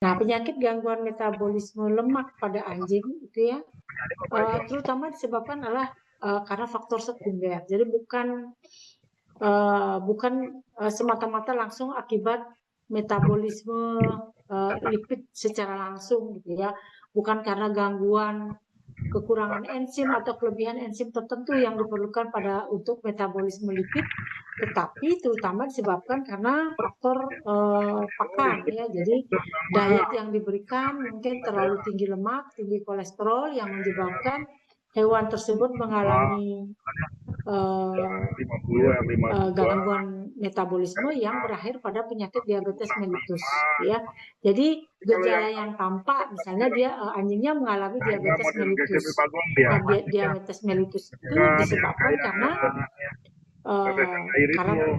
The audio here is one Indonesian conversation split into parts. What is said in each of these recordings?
Nah, penyakit gangguan metabolisme lemak pada anjing itu ya, terutama disebabkan adalah karena faktor sekunder. Jadi bukan semata-mata langsung akibat metabolisme lipid secara langsung gitu ya, bukan karena gangguan kekurangan enzim atau kelebihan enzim tertentu yang diperlukan untuk metabolisme lipid, tetapi terutama disebabkan karena faktor pakan ya. Jadi diet yang diberikan mungkin terlalu tinggi lemak, tinggi kolesterol yang menyebabkan hewan tersebut mengalami gangguan metabolisme yang berakhir pada penyakit diabetes mellitus ya. Jadi gejala yang tampak misalnya anjingnya mengalami diabetes mellitus. Nah, diabetes mellitus itu disebabkan karena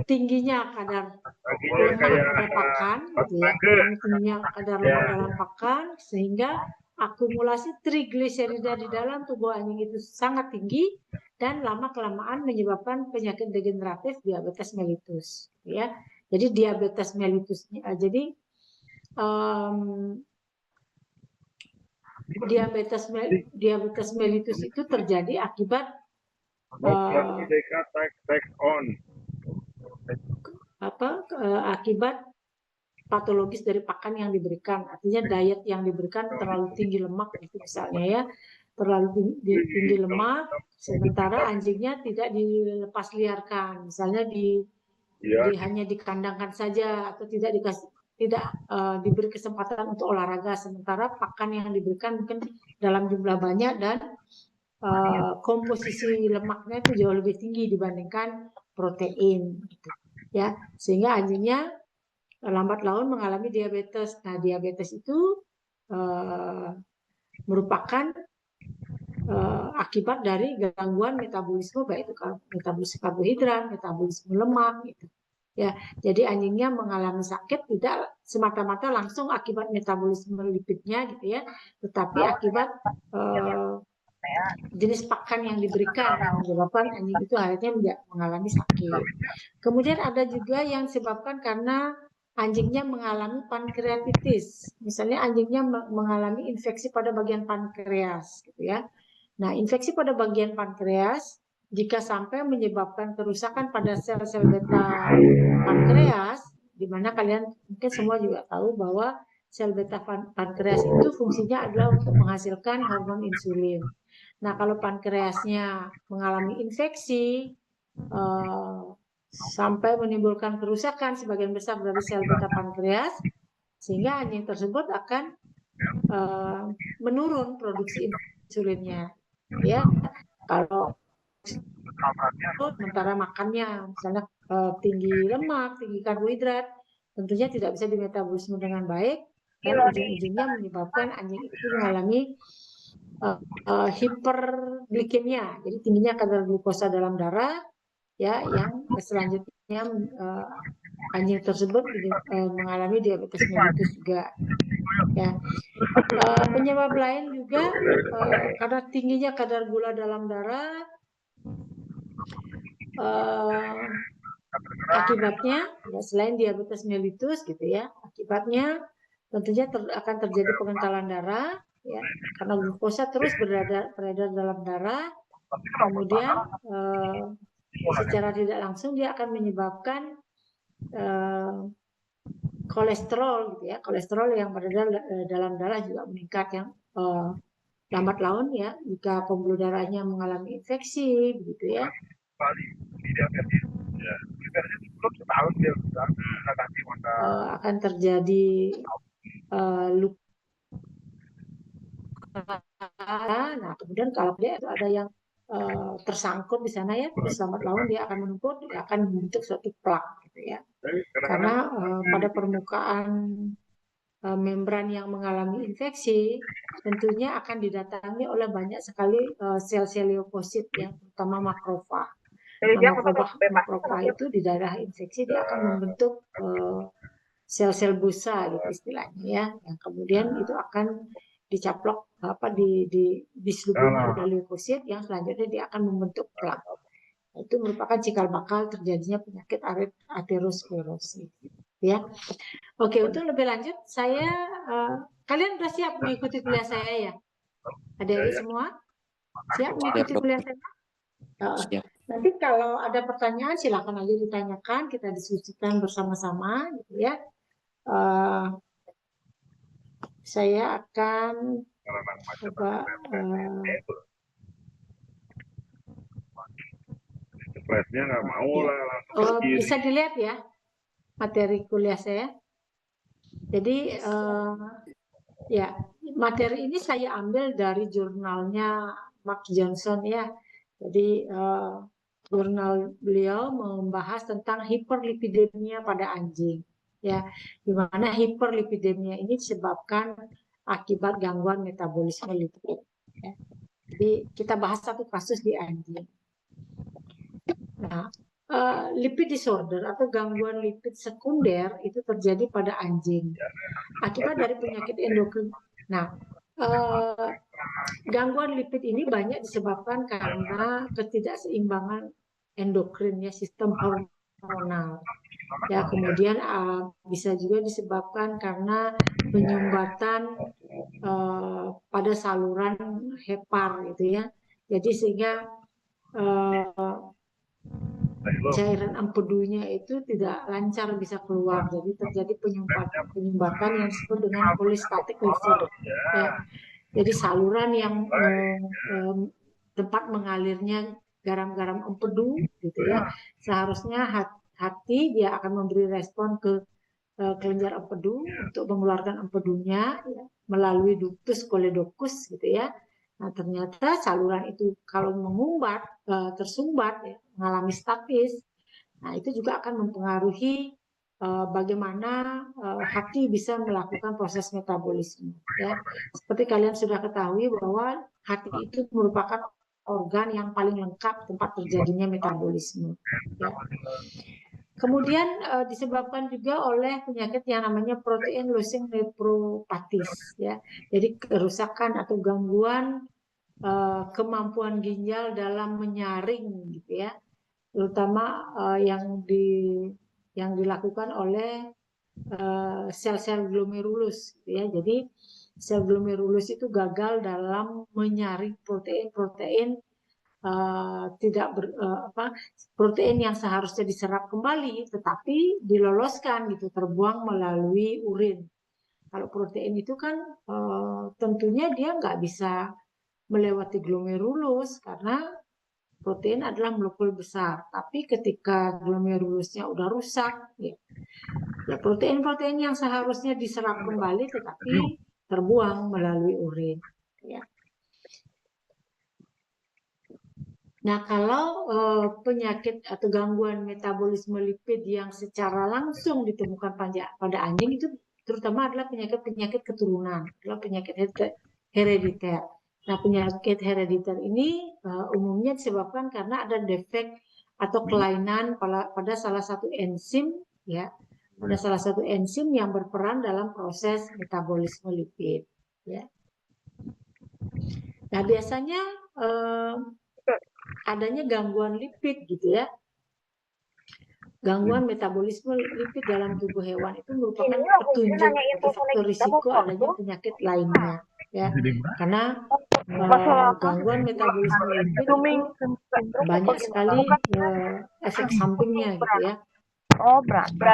tingginya kadar lemak pada pakan gitu ya, tingginya kadar lemak dalam pakan sehingga akumulasi trigliserida di dalam tubuh anjing itu sangat tinggi dan lama-kelamaan menyebabkan penyakit degeneratif diabetes mellitus ya. Jadi diabetes mellitus diabetes mellitus itu terjadi akibat akibat patologis dari pakan yang diberikan, artinya diet yang diberikan terlalu tinggi lemak itu misalnya ya, terlalu tinggi lemak sementara anjingnya tidak dilepas liarkan, misalnya hanya dikandangkan saja atau tidak diberi kesempatan untuk olahraga, sementara pakan yang diberikan mungkin dalam jumlah banyak dan komposisi lemaknya itu jauh lebih tinggi dibandingkan protein gitu ya, sehingga anjingnya lambat laun mengalami diabetes. Nah, diabetes itu merupakan akibat dari gangguan metabolisme, baik itu metabolisme karbohidrat, metabolisme lemak gitu. Ya, jadi anjingnya mengalami sakit tidak semata-mata langsung akibat metabolisme lipidnya gitu ya, tetapi akibat jenis pakan yang diberikan yang menyebabkan anjing itu akhirnya mengalami sakit. Kemudian ada juga yang disebabkan karena anjingnya mengalami pankreatitis. Misalnya anjingnya mengalami infeksi pada bagian pankreas gitu ya. Nah, infeksi pada bagian pankreas jika sampai menyebabkan kerusakan pada sel-sel beta pankreas, di mana kalian mungkin semua juga tahu bahwa sel beta pankreas itu fungsinya adalah untuk menghasilkan hormon insulin. Nah, kalau pankreasnya mengalami infeksi sampai menimbulkan kerusakan sebagian besar dari sel beta pankreas, sehingga anjing tersebut akan menurun produksi insulinnya. Ya, kalau sementara makannya misalnya tinggi lemak, tinggi karbohidrat, tentunya tidak bisa dimetabolisme dengan baik dan ujung-ujungnya menyebabkan anjing itu mengalami hiperglikemia, jadi tingginya kadar glukosa dalam darah ya, yang selanjutnya anjing tersebut mengalami diabetes mellitus juga ya. Penyebab lain juga karena tingginya kadar gula dalam darah, akibatnya ya, selain diabetes mellitus gitu ya, akibatnya tentunya akan terjadi pengentalan darah ya, karena glukosa terus beredar dalam darah, kemudian secara tidak langsung dia akan menyebabkan kolesterol gitu ya, kolesterol yang beredar dalam darah juga meningkat yang lambat laun ya, jika pembuluh darahnya mengalami infeksi begitu ya, akan terjadi luka. Nah, kemudian kalau dia itu ada yang tersangkut di sana ya, terus lambat laun dia akan menumpuk, dia akan membentuk suatu plak gitu ya. Karena pada permukaan membran yang mengalami infeksi tentunya akan didatangi oleh banyak sekali sel-sel leukosit ya, terutama makrofag. Nah, makrofag itu di daerah infeksi dia akan membentuk sel-sel busa gitu istilahnya ya, yang kemudian itu akan dicaplok diselubungi oleh leukosit yang selanjutnya dia akan membentuk plak. Itu merupakan cikal bakal terjadinya penyakit aterosklerosis. ya. Oke, untuk lebih lanjut, kalian udah siap mengikuti kuliah saya ya? Adik-adik semua siap mengikuti kuliah saya? Siap. Nanti kalau ada pertanyaan silakan aja ditanyakan, kita diskusikan bersama-sama, gitu ya. Saya akan coba nggak mau lah, bisa dilihat ya materi kuliah saya. Jadi ya materi ini saya ambil dari jurnalnya Mark Johnson ya. Jadi jurnal beliau membahas tentang hiperlipidemia pada anjing ya, di mana hiperlipidemia ini disebabkan akibat gangguan metabolisme lipid ya. Jadi kita bahas satu kasus di anjing. Nah, lipid disorder atau gangguan lipid sekunder itu terjadi pada anjing akibat dari penyakit endokrin. Nah, gangguan lipid ini banyak disebabkan karena ketidakseimbangan endokrin ya, sistem hormonal. Ya, kemudian bisa juga disebabkan karena penyumbatan pada saluran hepar gitu ya. Jadi sehingga cairan empedunya itu tidak lancar bisa keluar, jadi terjadi penyumbatan yang disebut dengan cholestatic liver ya. Jadi saluran yang tempat mengalirnya garam-garam empedu gitu ya, seharusnya hati dia akan memberi respon ke kelenjar empedu untuk mengeluarkan empedunya ya, melalui ductus choledochus gitu ya. Nah, ternyata saluran itu kalau mengumbat, tersumbat, ya, mengalami statis, nah itu juga akan mempengaruhi bagaimana hati bisa melakukan proses metabolisme. Ya, seperti kalian sudah ketahui bahwa hati itu merupakan organ yang paling lengkap tempat terjadinya metabolisme. Ya. Kemudian disebabkan juga oleh penyakit yang namanya protein losing nephropathy, ya. Jadi kerusakan atau gangguan kemampuan ginjal dalam menyaring gitu ya, terutama yang dilakukan oleh sel-sel glomerulus gitu ya. Jadi sel glomerulus itu gagal dalam menyaring protein-protein protein yang seharusnya diserap kembali tetapi diloloskan gitu, terbuang melalui urin. Kalau protein itu kan tentunya dia nggak bisa melewati glomerulus karena protein adalah molekul besar, tapi ketika glomerulusnya udah rusak ya protein-protein yang seharusnya diserap kembali tetapi terbuang melalui urin ya. Nah, kalau penyakit atau gangguan metabolisme lipid yang secara langsung ditemukan pada anjing itu terutama adalah penyakit-penyakit keturunan, adalah penyakit herediter. Nah, penyakit herediter ini umumnya disebabkan karena ada defek atau kelainan pada salah satu enzim ya, pada salah satu enzim yang berperan dalam proses metabolisme lipid ya. Nah, biasanya adanya gangguan lipid gitu ya. Gangguan metabolisme lipid dalam tubuh hewan itu merupakan petunjuk atau faktor risiko adanya penyakit lainnya ya. Karena gangguan metabolisme lipid itu banyak sekali efek sampingnya gitu ya.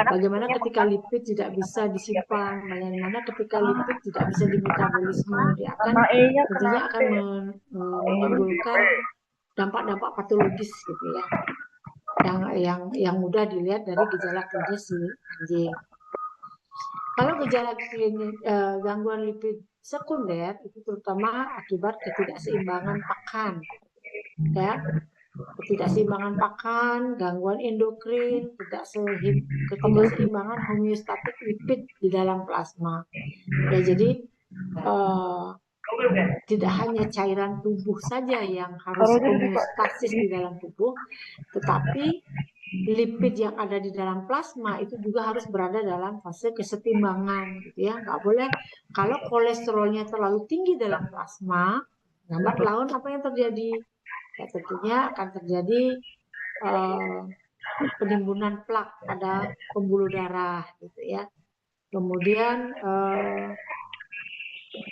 Bagaimana ketika lipid tidak bisa disimpan, bagaimana ketika lipid tidak bisa dimetabolisme, dia tentunya akan menimbulkan dampak-dampak patologis gitu ya, yang mudah dilihat dari gejala klinis si anjing. Kalau gejala klinis gangguan lipid sekunder itu terutama akibat ketidakseimbangan pakan, ya, ketidakseimbangan pakan, gangguan endokrin, ketidakseimbangan homeostatik lipid di dalam plasma. Ya, jadi tidak hanya cairan tubuh saja yang harus homeostasis di dalam tubuh, tetapi lipid yang ada di dalam plasma itu juga harus berada dalam fase kesetimbangan gitu ya. Nggak boleh kalau kolesterolnya terlalu tinggi dalam plasma, lambat laun apa yang terjadi? Ya tentunya akan terjadi penimbunan plak pada pembuluh darah gitu ya. Kemudian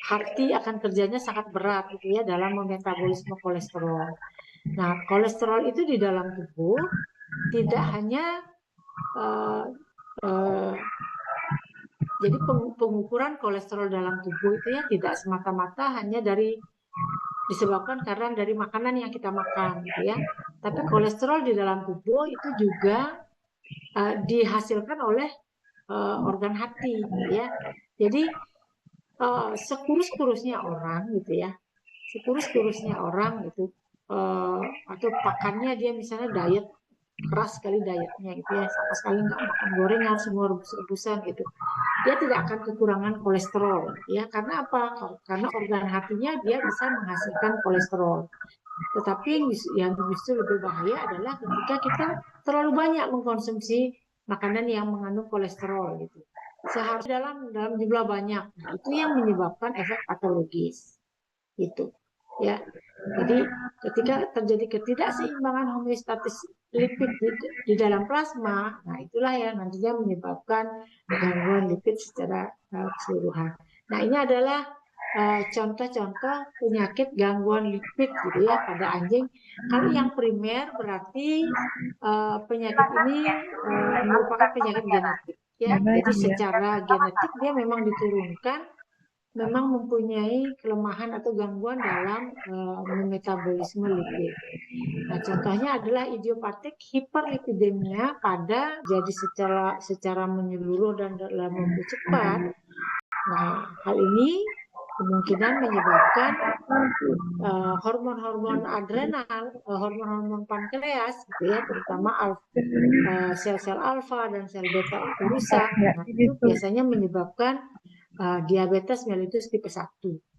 hati akan kerjanya sangat berat gitu ya dalam memetabolisme kolesterol. Nah, kolesterol itu di dalam tubuh tidak hanya jadi pengukuran kolesterol dalam tubuh itu ya tidak semata-mata hanya disebabkan karena dari makanan yang kita makan gitu ya. Tapi kolesterol di dalam tubuh itu juga dihasilkan oleh organ hati gitu ya. Jadi sekurus-kurusnya orang gitu ya. Sekurus-kurusnya orang gitu atau pakannya dia misalnya diet keras sekali dietnya gitu ya, sama sekali nggak makan gorengan, semua rebus-rebusan gitu, dia tidak akan kekurangan kolesterol ya. Karena apa? Karena organ hatinya dia bisa menghasilkan kolesterol. Tetapi yang justru lebih bahaya adalah ketika kita terlalu banyak mengkonsumsi makanan yang mengandung kolesterol gitu, seharusnya dalam jumlah banyak. Nah, itu yang menyebabkan efek patologis gitu ya. Jadi ketika terjadi ketidakseimbangan homeostatis lipid di dalam plasma, nah itulah yang nantinya menyebabkan gangguan lipid secara keseluruhan. Nah, ini adalah contoh-contoh penyakit gangguan lipid gitu ya pada anjing. Kalau yang primer berarti penyakit ini merupakan penyakit genetik ya. Jadi secara genetik dia memang diturunkan, memang mempunyai kelemahan atau gangguan dalam metabolisme lipid. Nah, contohnya adalah idiopatik hiperlipidemia pada jadi secara menyeluruh dan dalam waktu cepat. Nah, hal ini kemungkinan menyebabkan hormon-hormon adrenal, hormon-hormon pankreas gitu ya, terutama sel-sel alfa dan sel beta itu rusak. Nah, itu biasanya menyebabkan diabetes mellitus tipe 1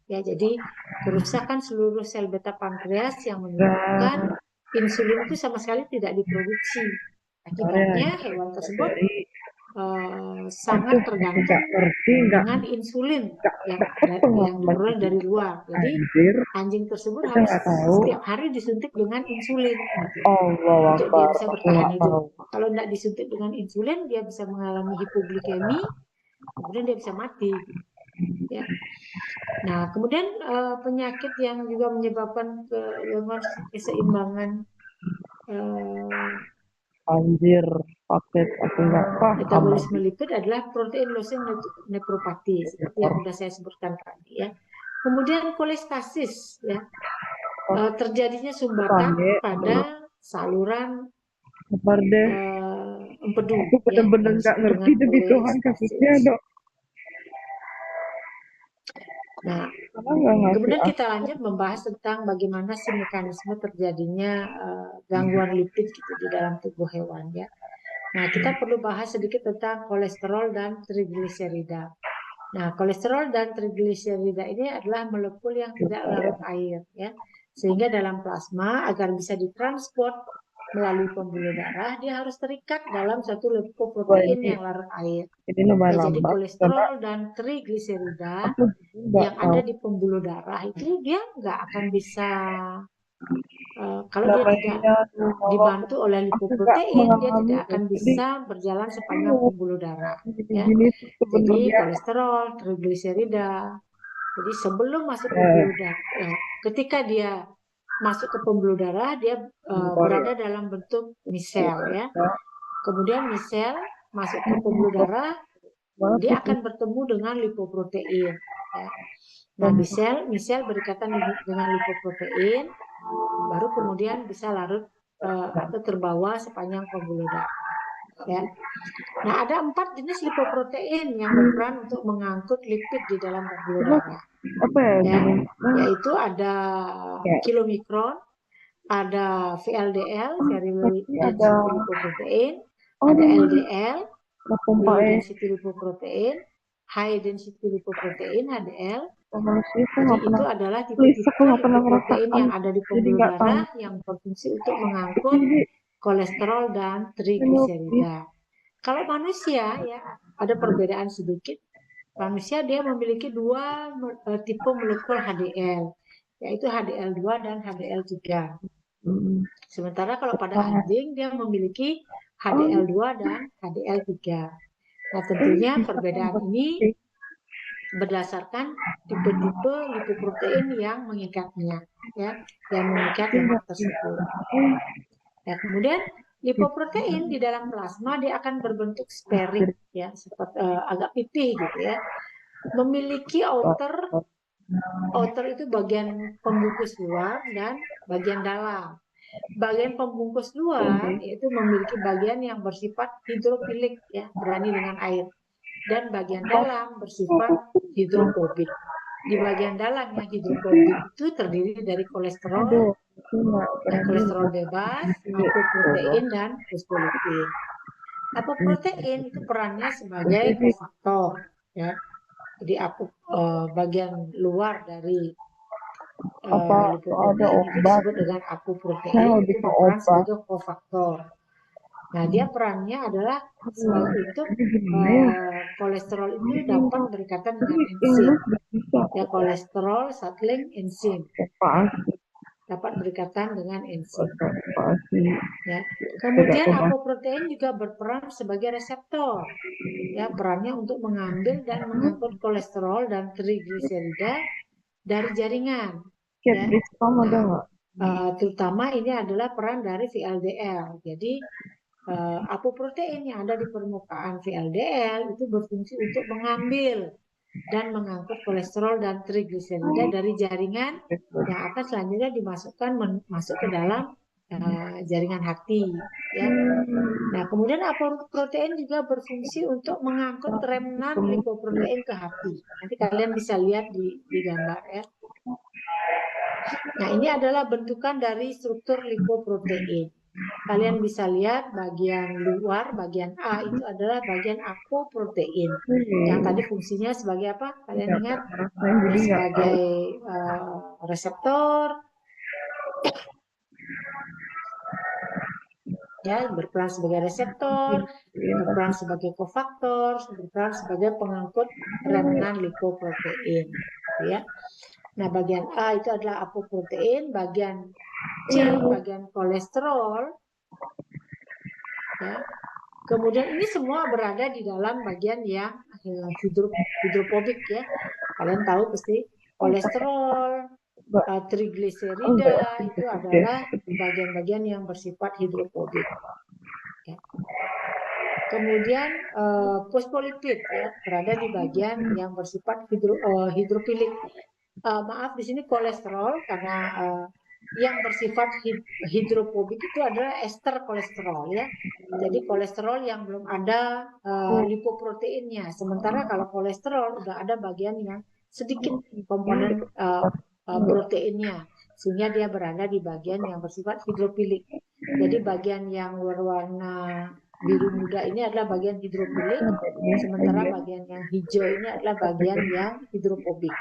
ya. Jadi kerusakan seluruh sel beta pankreas yang menyebabkan insulin itu sama sekali tidak diproduksi. Akibatnya hewan tersebut sangat tergantung dengan insulin yang diperoleh dari luar. Jadi anjing tersebut harus setiap hari disuntik dengan insulin gitu, untuk dia bisa bertahan hidup. Kalau tidak disuntik dengan insulin, dia bisa mengalami hipoglikemi, kemudian dia bisa mati ya. Nah, kemudian penyakit yang juga menyebabkan keseimbangan paket aku nggak paham. metabolisme lipid adalah protein losing nephropathy seperti yang sudah saya sebutkan tadi ya. Kemudian kolestasis ya, terjadinya sumbatan pada saluran empedu. Aku benar-benar nggak ngerti demi Tuhan kasusnya, Dok. Nah, kemudian kita lanjut membahas tentang bagaimana sih mekanisme terjadinya gangguan lipid gitu di dalam tubuh hewan ya. Nah, kita perlu bahas sedikit tentang kolesterol dan trigliserida. Nah, kolesterol dan trigliserida ini adalah molekul yang tidak larut air ya. Sehingga dalam plasma agar bisa ditransport melalui pembuluh darah, dia harus terikat dalam satu lipoprotein yang larut air. Jadi kolesterol dan trigliserida yang ada di pembuluh darah itu dia nggak akan bisa, kalau dia tidak dibantu oleh lipoprotein, dia tidak akan bisa berjalan sepanjang pembuluh darah ya. Jadi kolesterol, trigliserida, jadi sebelum masuk ke pembuluh darah, ketika dia masuk ke pembuluh darah, dia berada dalam bentuk misel ya. Kemudian misel masuk ke pembuluh darah, dia akan bertemu dengan lipoprotein ya. Nah, misel berikatan dengan lipoprotein, baru kemudian bisa larut atau terbawa sepanjang pembuluh darah ya. Nah, ada 4 jenis lipoprotein yang berperan untuk mengangkut lipid di dalam pembuluh darah ya, yaitu ada kilomikron, ada VLDL, variable density lipoprotein, ada LDL, low density lipoprotein, high density lipoprotein, HDL. Jadi itu adalah tipe-tipe lipoprotein yang ada di pembuluh darah yang berfungsi untuk mengangkut kolesterol dan trigliserida. Kalau manusia ya ada perbedaan sedikit. Manusia dia memiliki 2 tipe molekul HDL, yaitu HDL2 dan HDL3. Sementara kalau pada anjing dia memiliki HDL2 dan HDL3. Nah, tentunya perbedaan ini berdasarkan tipe-tipe lipoprotein yang mengikatnya, ya, yang mengikat lemak tersebut. Ya, kemudian lipoprotein di dalam plasma dia akan berbentuk spheric, ya, seperti agak pipih gitu ya. Memiliki outer itu bagian pembungkus luar dan bagian dalam. Bagian pembungkus luar yaitu memiliki bagian yang bersifat hidrofilik, ya, berani dengan air, dan bagian dalam bersifat hidrofobik. Di bagian dalam yang hidrofobik itu terdiri dari kolesterol, kolesterol bebas, apoprotein, dan fosfolipid. Apoprotein itu perannya sebagai kofaktor, ya. Jadi bagian luar dari lipoprotein itu disebut dengan apoprotein, itu berperan sebagai kofaktor. Nah, dia perannya adalah untuk kolesterol itu dapat berikatan dengan enzim. Ya, kolesterol settling enzim dapat berikatan dengan enzim. Ya. Kemudian apoprotein juga berperan sebagai reseptor. Ya, perannya untuk mengambil dan mengangkut kolesterol dan trigliserida dari jaringan. Ya. Nah, terutama ini adalah peran dari VLDL. Jadi apoprotein yang ada di permukaan VLDL itu berfungsi untuk mengambil dan mengangkut kolesterol dan trigliserida dari jaringan yang akan selanjutnya dimasukkan masuk ke dalam jaringan hati, ya. Nah, kemudian apoprotein juga berfungsi untuk mengangkut remnan lipoprotein ke hati. Nanti kalian bisa lihat di gambar, ya. Nah, ini adalah bentukan dari struktur lipoprotein. Kalian bisa lihat bagian luar, bagian A itu adalah bagian apoprotein. Yang tadi fungsinya sebagai apa? Kalian ingat? Ya, sebagai reseptor, ya, berperan sebagai reseptor, berperan sebagai kofaktor, berperan sebagai pengangkut remnan lipoprotein, ya. Nah, bagian A itu adalah apoprotein, bagian C bagian kolesterol, ya. Kemudian ini semua berada di dalam bagian yang hidrofobik, ya. Kalian tahu pasti kolesterol, trigliserida itu adalah bagian-bagian yang bersifat hidrofobik. Ya. Kemudian fosfolipid, ya, berada di bagian yang bersifat hidrofilik. Maaf, di sini kolesterol karena yang bersifat hidrofobik itu adalah ester kolesterol, ya. Jadi kolesterol yang belum ada lipoproteinnya. Sementara kalau kolesterol udah ada bagian yang sedikit komponen proteinnya, sehingga dia berada di bagian yang bersifat hidrofilik. Jadi bagian yang berwarna biru muda ini adalah bagian hidrofilik, sementara bagian yang hijau ini adalah bagian yang hidrofobik.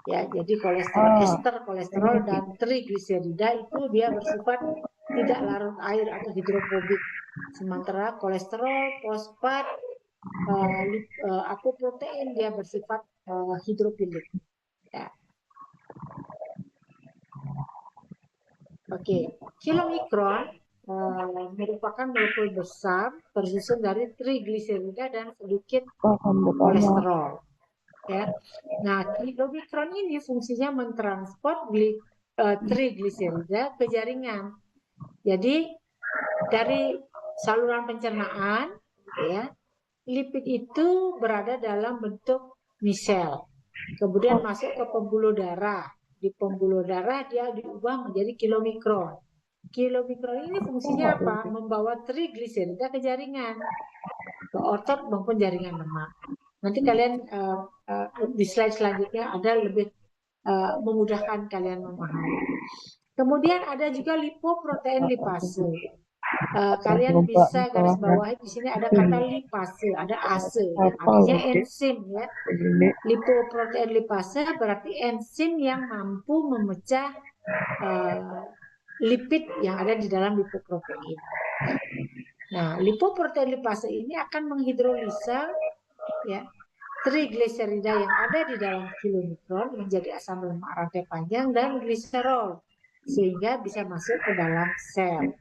Ya, jadi kolesterol ester, kolesterol dan trigliserida itu dia bersifat tidak larut air atau hidrofobik. Sementara kolesterol, fosfat, apoprotein dia bersifat hidrofilik. Ya. Oke, kilomikron merupakan molekul besar tersusun dari trigliserida dan sedikit kolesterol. Ya. Nah, kilomikron ini fungsinya mentransport trigliserida ke jaringan. Jadi dari saluran pencernaan, ya, lipid itu berada dalam bentuk misel, kemudian masuk ke pembuluh darah. Di pembuluh darah dia diubah menjadi kilomikron. Kilomikron ini fungsinya apa? Membawa trigliserida ke jaringan, ke otot maupun jaringan lemak. Nanti kalian di slide selanjutnya ada lebih memudahkan kalian memahami. Kemudian ada juga lipoprotein lipase. Kalian bisa garis bawahi di sini ada kata lipase, ada ase, artinya enzim, ya. Lipoprotein lipase berarti enzim yang mampu memecah lipid yang ada di dalam lipoprotein. Nah, lipoprotein lipase ini akan menghidrolisa, ya, trigliserida yang ada di dalam kilomikron menjadi asam lemak rantai panjang dan gliserol sehingga bisa masuk ke dalam sel.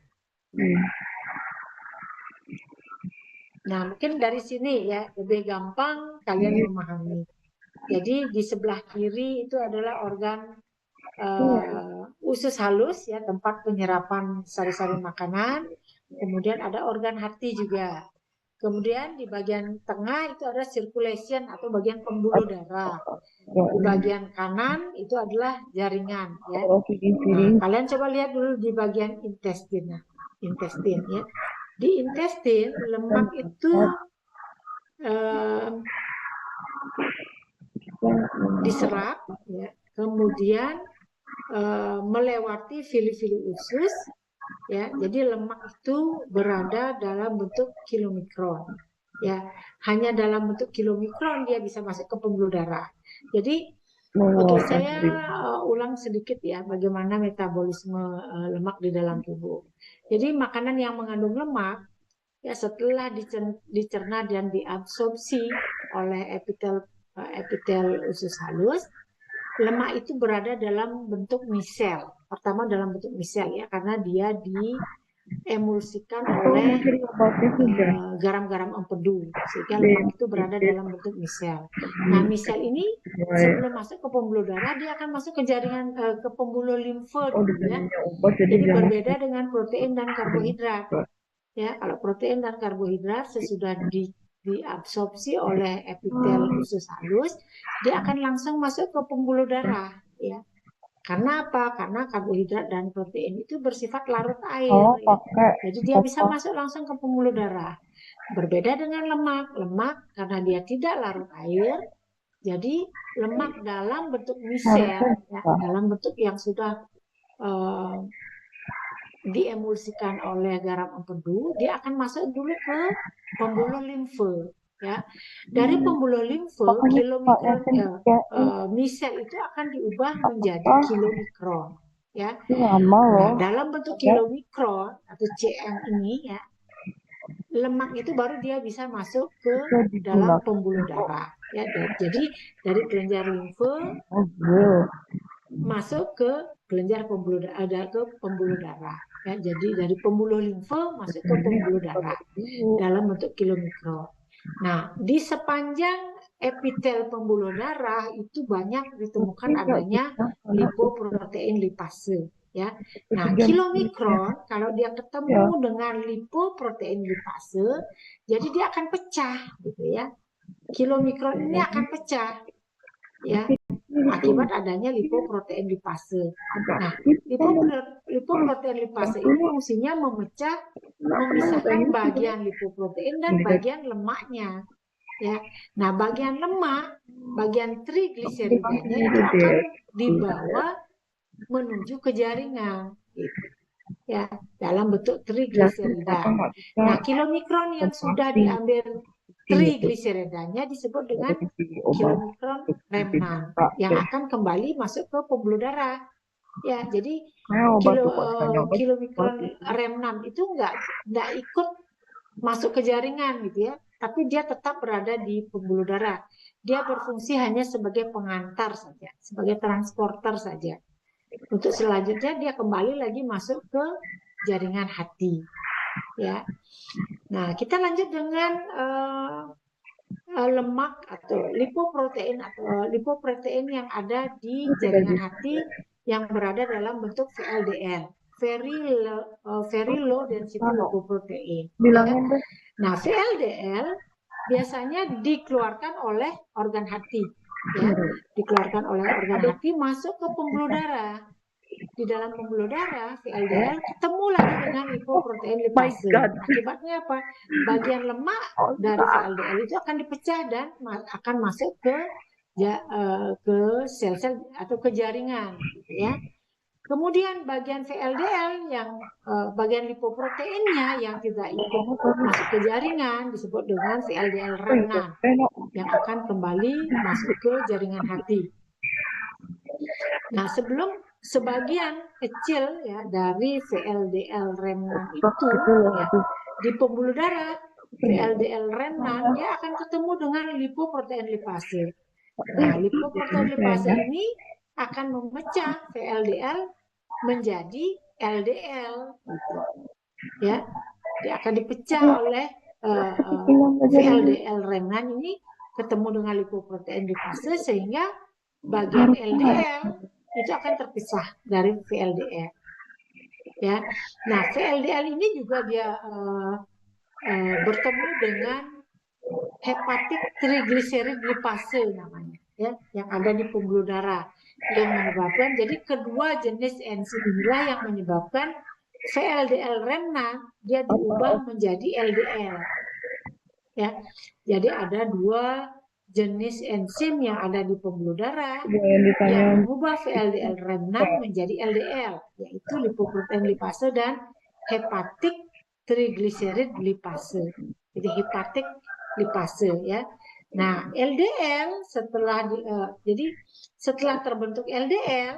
Nah, mungkin dari sini ya lebih gampang kalian memahami. Jadi di sebelah kiri itu adalah organ usus halus ya, tempat penyerapan sari-sari makanan. Kemudian ada organ hati juga. Kemudian di bagian tengah itu ada circulation atau bagian pembuluh darah. Di bagian kanan itu adalah jaringan ya. Nah, kalian coba lihat dulu di bagian intestin ya. Di intestin lemak itu diserap ya. Kemudian melewati fili-fili usus ya. Jadi lemak itu berada dalam bentuk kilomikron ya. Hanya dalam bentuk kilomikron dia bisa masuk ke pembuluh darah. Jadi saya ulang sedikit ya bagaimana metabolisme lemak di dalam tubuh. Jadi makanan yang mengandung lemak ya setelah dicerna dan diabsorpsi oleh epitel usus halus, lemak itu berada dalam bentuk misel. Pertama dalam bentuk misel ya, karena dia diemulsikan oleh garam-garam empedu, sehingga lemak itu berada dalam bentuk misel. Nah, misel ini sebelum masuk ke pembuluh darah, dia akan masuk ke jaringan ke pembuluh limfe dulu ya. Jadi berbeda dengan protein dan karbohidrat. Ya, kalau protein dan karbohidrat sesudah diabsorpsi oleh epitel usus halus, dia akan langsung masuk ke pembuluh darah ya. Karena apa? Karena karbohidrat dan protein itu bersifat larut air ya. Jadi dia bisa masuk langsung ke pembuluh darah. Berbeda dengan lemak karena dia tidak larut air, jadi lemak dalam bentuk misel ya, dalam bentuk yang sudah diemulsikan oleh garam empedu, dia akan masuk dulu ke pembuluh limfe ya. Dari pembuluh limfe kilomikron misel itu akan diubah menjadi kilomikron ya. Nah, dalam bentuk kilomikron atau cm ini ya, lemak itu baru dia bisa masuk ke dalam pembuluh darah ya. Jadi dari kelenjar limfe masuk ke kelenjar pembuluh darah ya. Jadi dari pembuluh limfe masuk ke pembuluh darah dalam bentuk kilomikron. Nah, di sepanjang epitel pembuluh darah itu banyak ditemukan adanya lipoprotein lipase ya. Nah, kilomikron kalau dia ketemu dengan lipoprotein lipase, jadi dia akan pecah gitu ya. Kilomikron ini akan pecah ya, akibat adanya lipoprotein lipase. Nah, lipoprotein lipase ini fungsinya memisahkan bagian lipoprotein dan bagian lemaknya. Ya, nah bagian lemak, bagian trigliseridanya itu akan dibawa menuju ke jaringan, gitu. Ya, dalam bentuk trigliserida. Nah, kilomikron yang sudah diambil trigliseridanya disebut dengan kilomikron remnant yang akan kembali masuk ke pembuluh darah. Ya, jadi kilomikron remnant itu nggak ikut masuk ke jaringan gitu ya, tapi dia tetap berada di pembuluh darah. Dia berfungsi hanya sebagai pengantar saja, sebagai transporter saja. Untuk selanjutnya dia kembali lagi masuk ke jaringan hati. Ya, nah kita lanjut dengan lemak atau lipoprotein yang ada di jaringan hati yang berada dalam bentuk VLDL, very low density lipoprotein. Ya. Nah, VLDL biasanya dikeluarkan oleh organ hati, ya, dikeluarkan oleh organ hati masuk ke pembuluh darah. Di dalam pembuluh darah, VLDL ketemu lagi dengan lipoprotein lipase. Akibatnya apa? Bagian lemak dari VLDL itu akan dipecah dan akan masuk ke sel-sel atau ke jaringan, gitu ya. Kemudian bagian VLDL yang bagian lipoproteinnya yang tidak ikut masuk ke jaringan disebut dengan VLDL remnant yang akan kembali masuk ke jaringan hati. Nah, sebagian kecil ya dari VLDL remnant itu ya, di pembuluh darah VLDL remnant dia akan ketemu dengan lipoprotein lipase. Nah, lipoprotein lipase ini akan memecah VLDL menjadi LDL, gitu. Ya, dia akan dipecah oleh VLDL remnan ini ketemu dengan lipoprotein lipase sehingga bagian LDL itu akan terpisah dari VLDL. Ya, nah VLDL ini juga dia bertemu dengan hepatic triglycerid lipase namanya, ya, yang ada di pembuluh darah yang menyebabkan, jadi kedua jenis enzim inilah yang menyebabkan VLDL remnan dia diubah menjadi LDL. Ya, jadi ada dua jenis enzim yang ada di pembuluh darah yang mengubah VLDL remnan menjadi LDL, yaitu lipoprotein lipase dan hepatic triglycerid lipase. Jadi hepatic lipase, ya. Nah, LDL jadi setelah terbentuk LDL,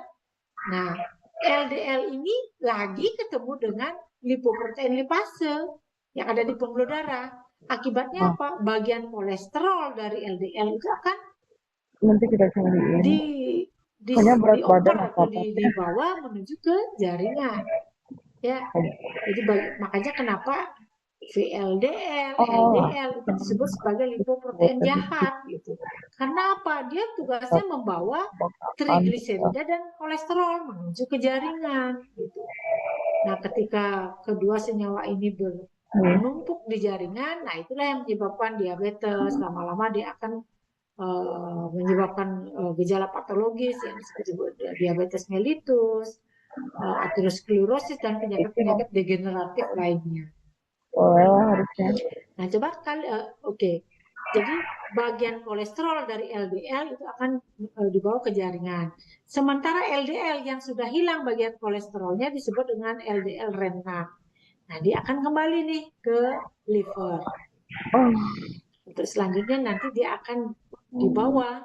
nah LDL ini lagi ketemu dengan lipoprotein lipase yang ada di pembuluh darah. Akibatnya apa? Bagian kolesterol dari LDL itu akan nanti kita cariin. dioper atau dibawa menuju ke jaringan. Ya, jadi makanya kenapa VLDL, LDL itu disebut sebagai lipoprotein jahat gitu. Karena apa? Dia tugasnya membawa trigliserida dan kolesterol menuju ke jaringan gitu. Nah, ketika kedua senyawa ini menumpuk di jaringan, nah itulah yang menyebabkan diabetes. Lama-lama dia akan menyebabkan gejala patologis yang disebut diabetes mellitus, aterosklerosis dan penyakit-penyakit degeneratif lainnya. Harusnya. Nah, coba oke. Jadi bagian kolesterol dari LDL itu akan dibawa ke jaringan. Sementara LDL yang sudah hilang bagian kolesterolnya disebut dengan LDL remnan. Nah, dia akan kembali nih ke liver. Untuk selanjutnya nanti dia akan dibawa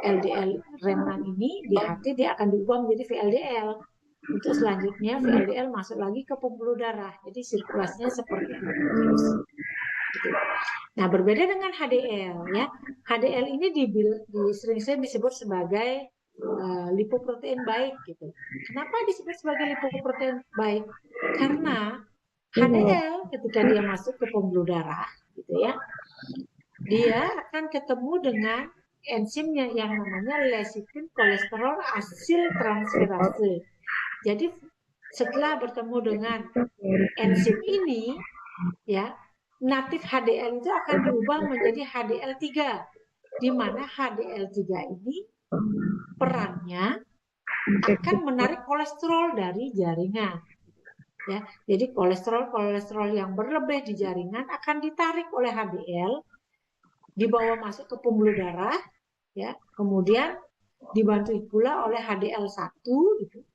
LDL remnan ini di hati dia akan diubah menjadi VLDL. Untuk selanjutnya VLDL masuk lagi ke pembuluh darah. Jadi sirkulasinya seperti itu terus. Gitu. Nah, berbeda dengan HDL, ya. HDL ini sering disebut sebagai lipoprotein baik gitu. Kenapa disebut sebagai lipoprotein baik? Karena HDL ketika dia masuk ke pembuluh darah, gitu ya, dia akan ketemu dengan enzimnya yang namanya lecithin kolesterol asil transferase. Jadi setelah bertemu dengan enzim ini, ya, natif HDL itu akan diubah menjadi HDL3, di mana HDL3 ini perannya akan menarik kolesterol dari jaringan. Ya, jadi kolesterol yang berlebih di jaringan akan ditarik oleh HDL, dibawa masuk ke pembuluh darah, ya, kemudian dibantu pula oleh HDL1 gitu.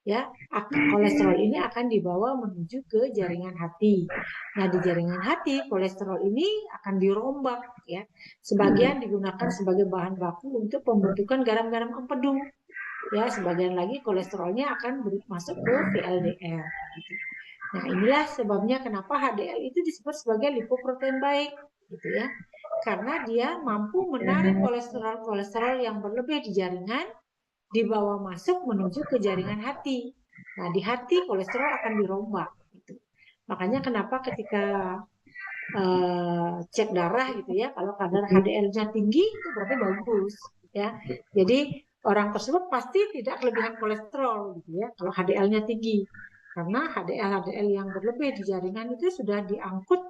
Ya, kolesterol ini akan dibawa menuju ke jaringan hati. Nah, di jaringan hati kolesterol ini akan dirombak, ya. Sebagian digunakan sebagai bahan baku untuk pembentukan garam-garam empedu. Ya, sebagian lagi kolesterolnya akan masuk ke VLDL. Gitu. Nah, inilah sebabnya kenapa HDL itu disebut sebagai lipoprotein baik, gitu ya. Karena dia mampu menarik kolesterol yang berlebih di jaringan, dibawa masuk menuju ke jaringan hati. Nah, di hati kolesterol akan dirombak. Gitu. Makanya kenapa ketika cek darah gitu ya, kalau kadar HDL-nya tinggi itu berarti bagus, ya. Jadi orang tersebut pasti tidak kelebihan kolesterol gitu ya, kalau HDL-nya tinggi. Karena HDL yang berlebih di jaringan itu sudah diangkut,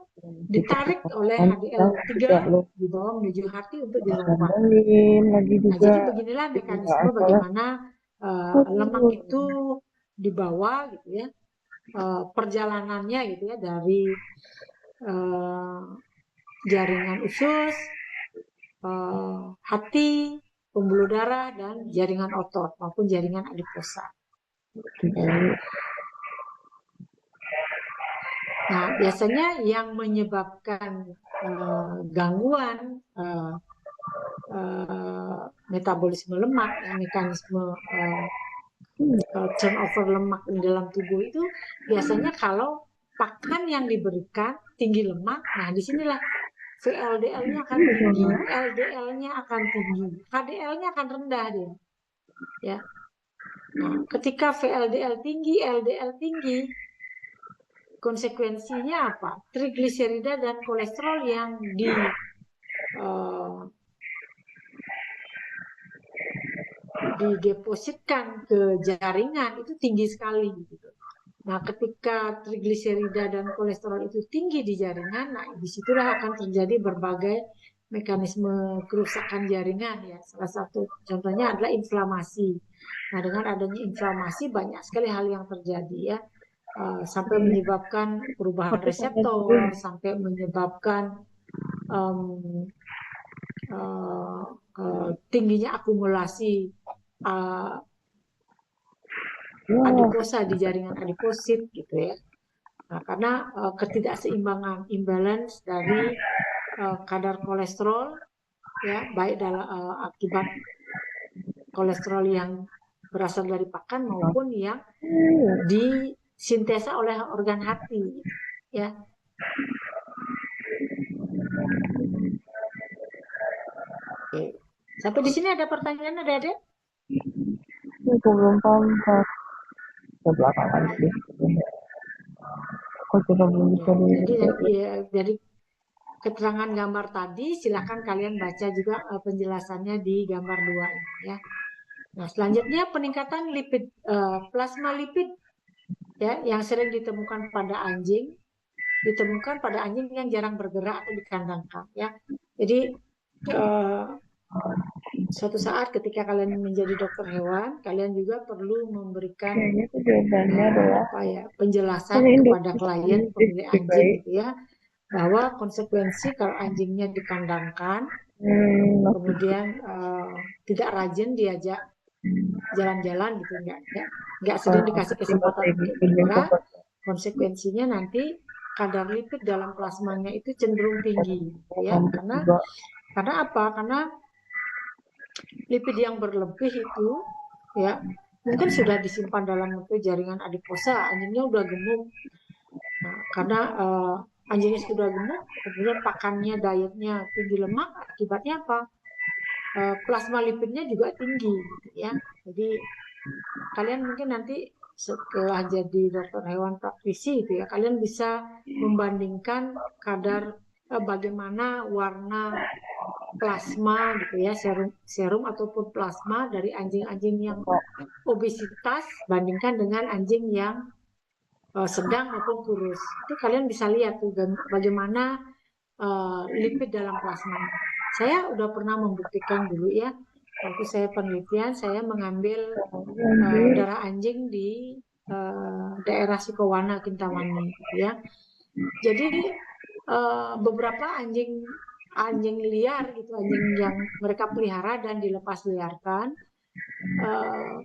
ditarik oleh HDL3 dibawa menuju hati untuk dirombak. Nah, jadi beginilah mekanisme bagaimana lemak itu dibawa gitu ya, perjalanannya gitu ya, dari jaringan usus, hati, pembuluh darah, dan jaringan otot maupun jaringan adiposa. Nah, biasanya yang menyebabkan gangguan metabolisme lemak, mekanisme turnover lemak di dalam tubuh itu biasanya kalau pakan yang diberikan tinggi lemak, nah disinilah VLDL-nya akan tinggi, LDL-nya akan tinggi, HDL-nya akan rendah dia. ya. Nah, ketika VLDL tinggi, LDL tinggi, konsekuensinya apa? Trigliserida dan kolesterol yang didepositkan ke jaringan itu tinggi sekali gitu. Nah, ketika trigliserida dan kolesterol itu tinggi di jaringan, nah disitulah akan terjadi berbagai mekanisme kerusakan jaringan ya. Salah satu contohnya adalah inflamasi. Nah, dengan adanya inflamasi banyak sekali hal yang terjadi ya, sampai menyebabkan perubahan reseptor, sampai menyebabkan tingginya akumulasi adiposa di jaringan adiposit gitu ya. Nah, karena ketidakseimbangan imbalance dari kadar kolesterol ya, baik dalam akibat kolesterol yang berasal dari pakan maupun yang disintesa oleh organ hati ya. Oke. Sampai di sini ada pertanyaan Adik-adik? Aku belum paham ke belakangan sih. Kok coba belum bisa jadi keterangan gambar tadi silakan kalian baca juga penjelasannya di gambar 2 ini ya. Nah, selanjutnya peningkatan lipid, plasma lipid ya, yang sering ditemukan pada anjing yang jarang bergerak atau dikandangkan ya. Jadi suatu saat ketika kalian menjadi dokter hewan, kalian juga perlu memberikan penjelasan kepada klien pemilik anjing gitu ya, bahwa konsekuensi kalau anjingnya dikandangkan, kemudian tidak rajin diajak jalan-jalan gitu, nggak sering dikasih kesempatan untuk bergerak, konsekuensinya nanti kadar lipid dalam plasmanya itu cenderung tinggi ya. Karena apa? Karena lipid yang berlebih itu ya mungkin sudah disimpan dalam bentuk jaringan adiposa, anjingnya udah gemuk. Nah, karena anjingnya sudah gemuk, kemudian pakannya, dietnya tinggi lemak, akibatnya apa? Plasma lipidnya juga tinggi gitu ya. Jadi kalian mungkin nanti setelah jadi dokter hewan praktisi itu ya, kalian bisa membandingkan kadar bagaimana warna plasma gitu ya, serum ataupun plasma dari anjing-anjing yang obesitas bandingkan dengan anjing yang sedang maupun kurus. Itu kalian bisa lihat tuh bagaimana lipid dalam plasma. Saya udah pernah membuktikan dulu ya, waktu saya penelitian, saya mengambil darah anjing di daerah Sukowana, Kintamani gitu ya. Jadi beberapa anjing liar gitu, anjing yang mereka pelihara dan dilepas liarkan,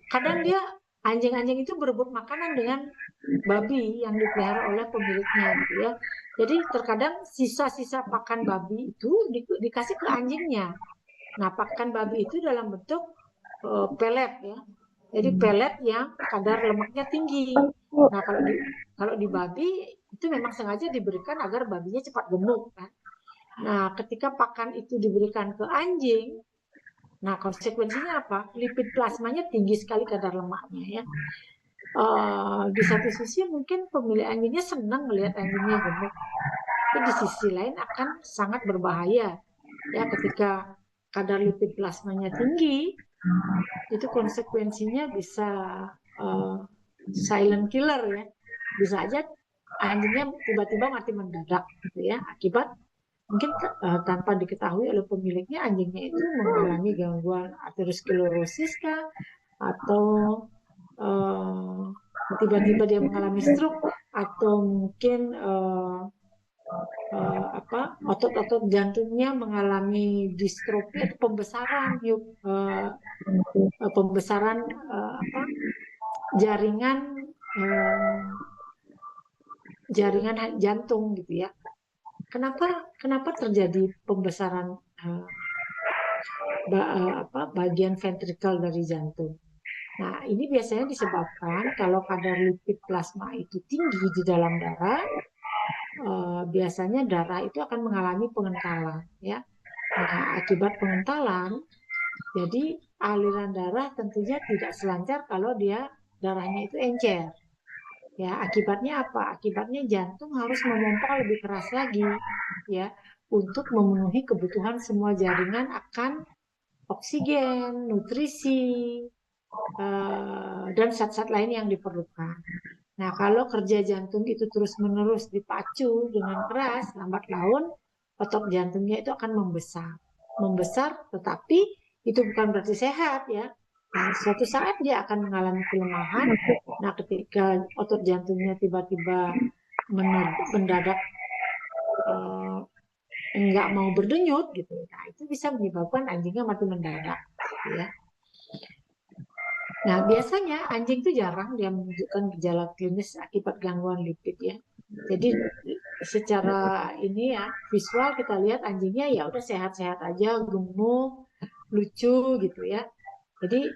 kadang dia anjing-anjing itu berebut makanan dengan babi yang dipelihara oleh pemiliknya gitu ya. Jadi terkadang sisa-sisa pakan babi itu dikasih ke anjingnya. Nah, pakan babi itu dalam bentuk pelet ya. Jadi pelet yang kadar lemaknya tinggi. Nah, kalau di babi itu memang sengaja diberikan agar babinya cepat gemuk kan. Nah, ketika pakan itu diberikan ke anjing, nah konsekuensinya apa? Lipid plasmanya tinggi sekali kadar lemaknya ya. Di satu sisi mungkin pemilik anjingnya senang melihat anjingnya gemuk, tapi di sisi lain akan sangat berbahaya ya ketika kadar lipid plasmanya tinggi, itu konsekuensinya bisa silent killer ya, bisa aja anjingnya tiba-tiba mati mendadak gitu ya, akibat mungkin tanpa diketahui oleh pemiliknya anjingnya itu mengalami gangguan aterosklerosis kah, atau tiba-tiba dia mengalami stroke, atau mungkin otot-otot jantungnya mengalami distrofi atau pembesaran jaringan jantung gitu ya. Kenapa terjadi pembesaran bagian ventrikel dari jantung? Nah, ini biasanya disebabkan kalau kadar lipid plasma itu tinggi di dalam darah, biasanya darah itu akan mengalami pengentalan ya. Nah, akibat pengentalan Jadi aliran darah tentunya tidak selancar kalau darahnya itu encer. Ya, akibatnya apa? Akibatnya jantung harus memompa lebih keras lagi, ya, untuk memenuhi kebutuhan semua jaringan akan oksigen, nutrisi, dan zat-zat lain yang diperlukan. Nah, kalau kerja jantung itu terus-menerus dipacu dengan keras, lambat laun otot jantungnya itu akan membesar. Membesar, tetapi itu bukan berarti sehat ya. Nah, suatu saat dia akan mengalami kelemahan. Nah, ketika otot jantungnya tiba-tiba mendadak nggak mau berdenyut gitu, nah itu bisa menyebabkan anjingnya mati mendadak, ya. Nah, biasanya anjing itu jarang dia menunjukkan gejala klinis akibat gangguan lipid ya. Jadi secara ini ya visual kita lihat anjingnya ya udah sehat-sehat aja, gemuk, lucu gitu ya. Jadi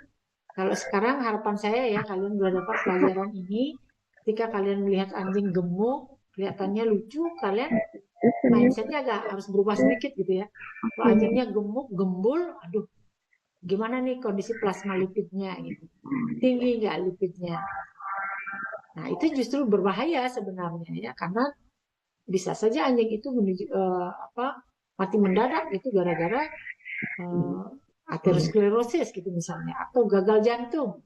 kalau sekarang harapan saya ya kalian udah dapat pelajaran ini, ketika kalian melihat anjing gemuk, kelihatannya lucu, kalian mindsetnya agak harus berubah sedikit gitu ya. Kalau anjingnya gemuk, gembul, aduh gimana nih kondisi plasma lipidnya gitu, tinggi nggak lipidnya. Nah itu justru berbahaya sebenarnya ya, karena bisa saja anjing itu mati mendadak gitu gara-gara aterosklerosis gitu misalnya, atau gagal jantung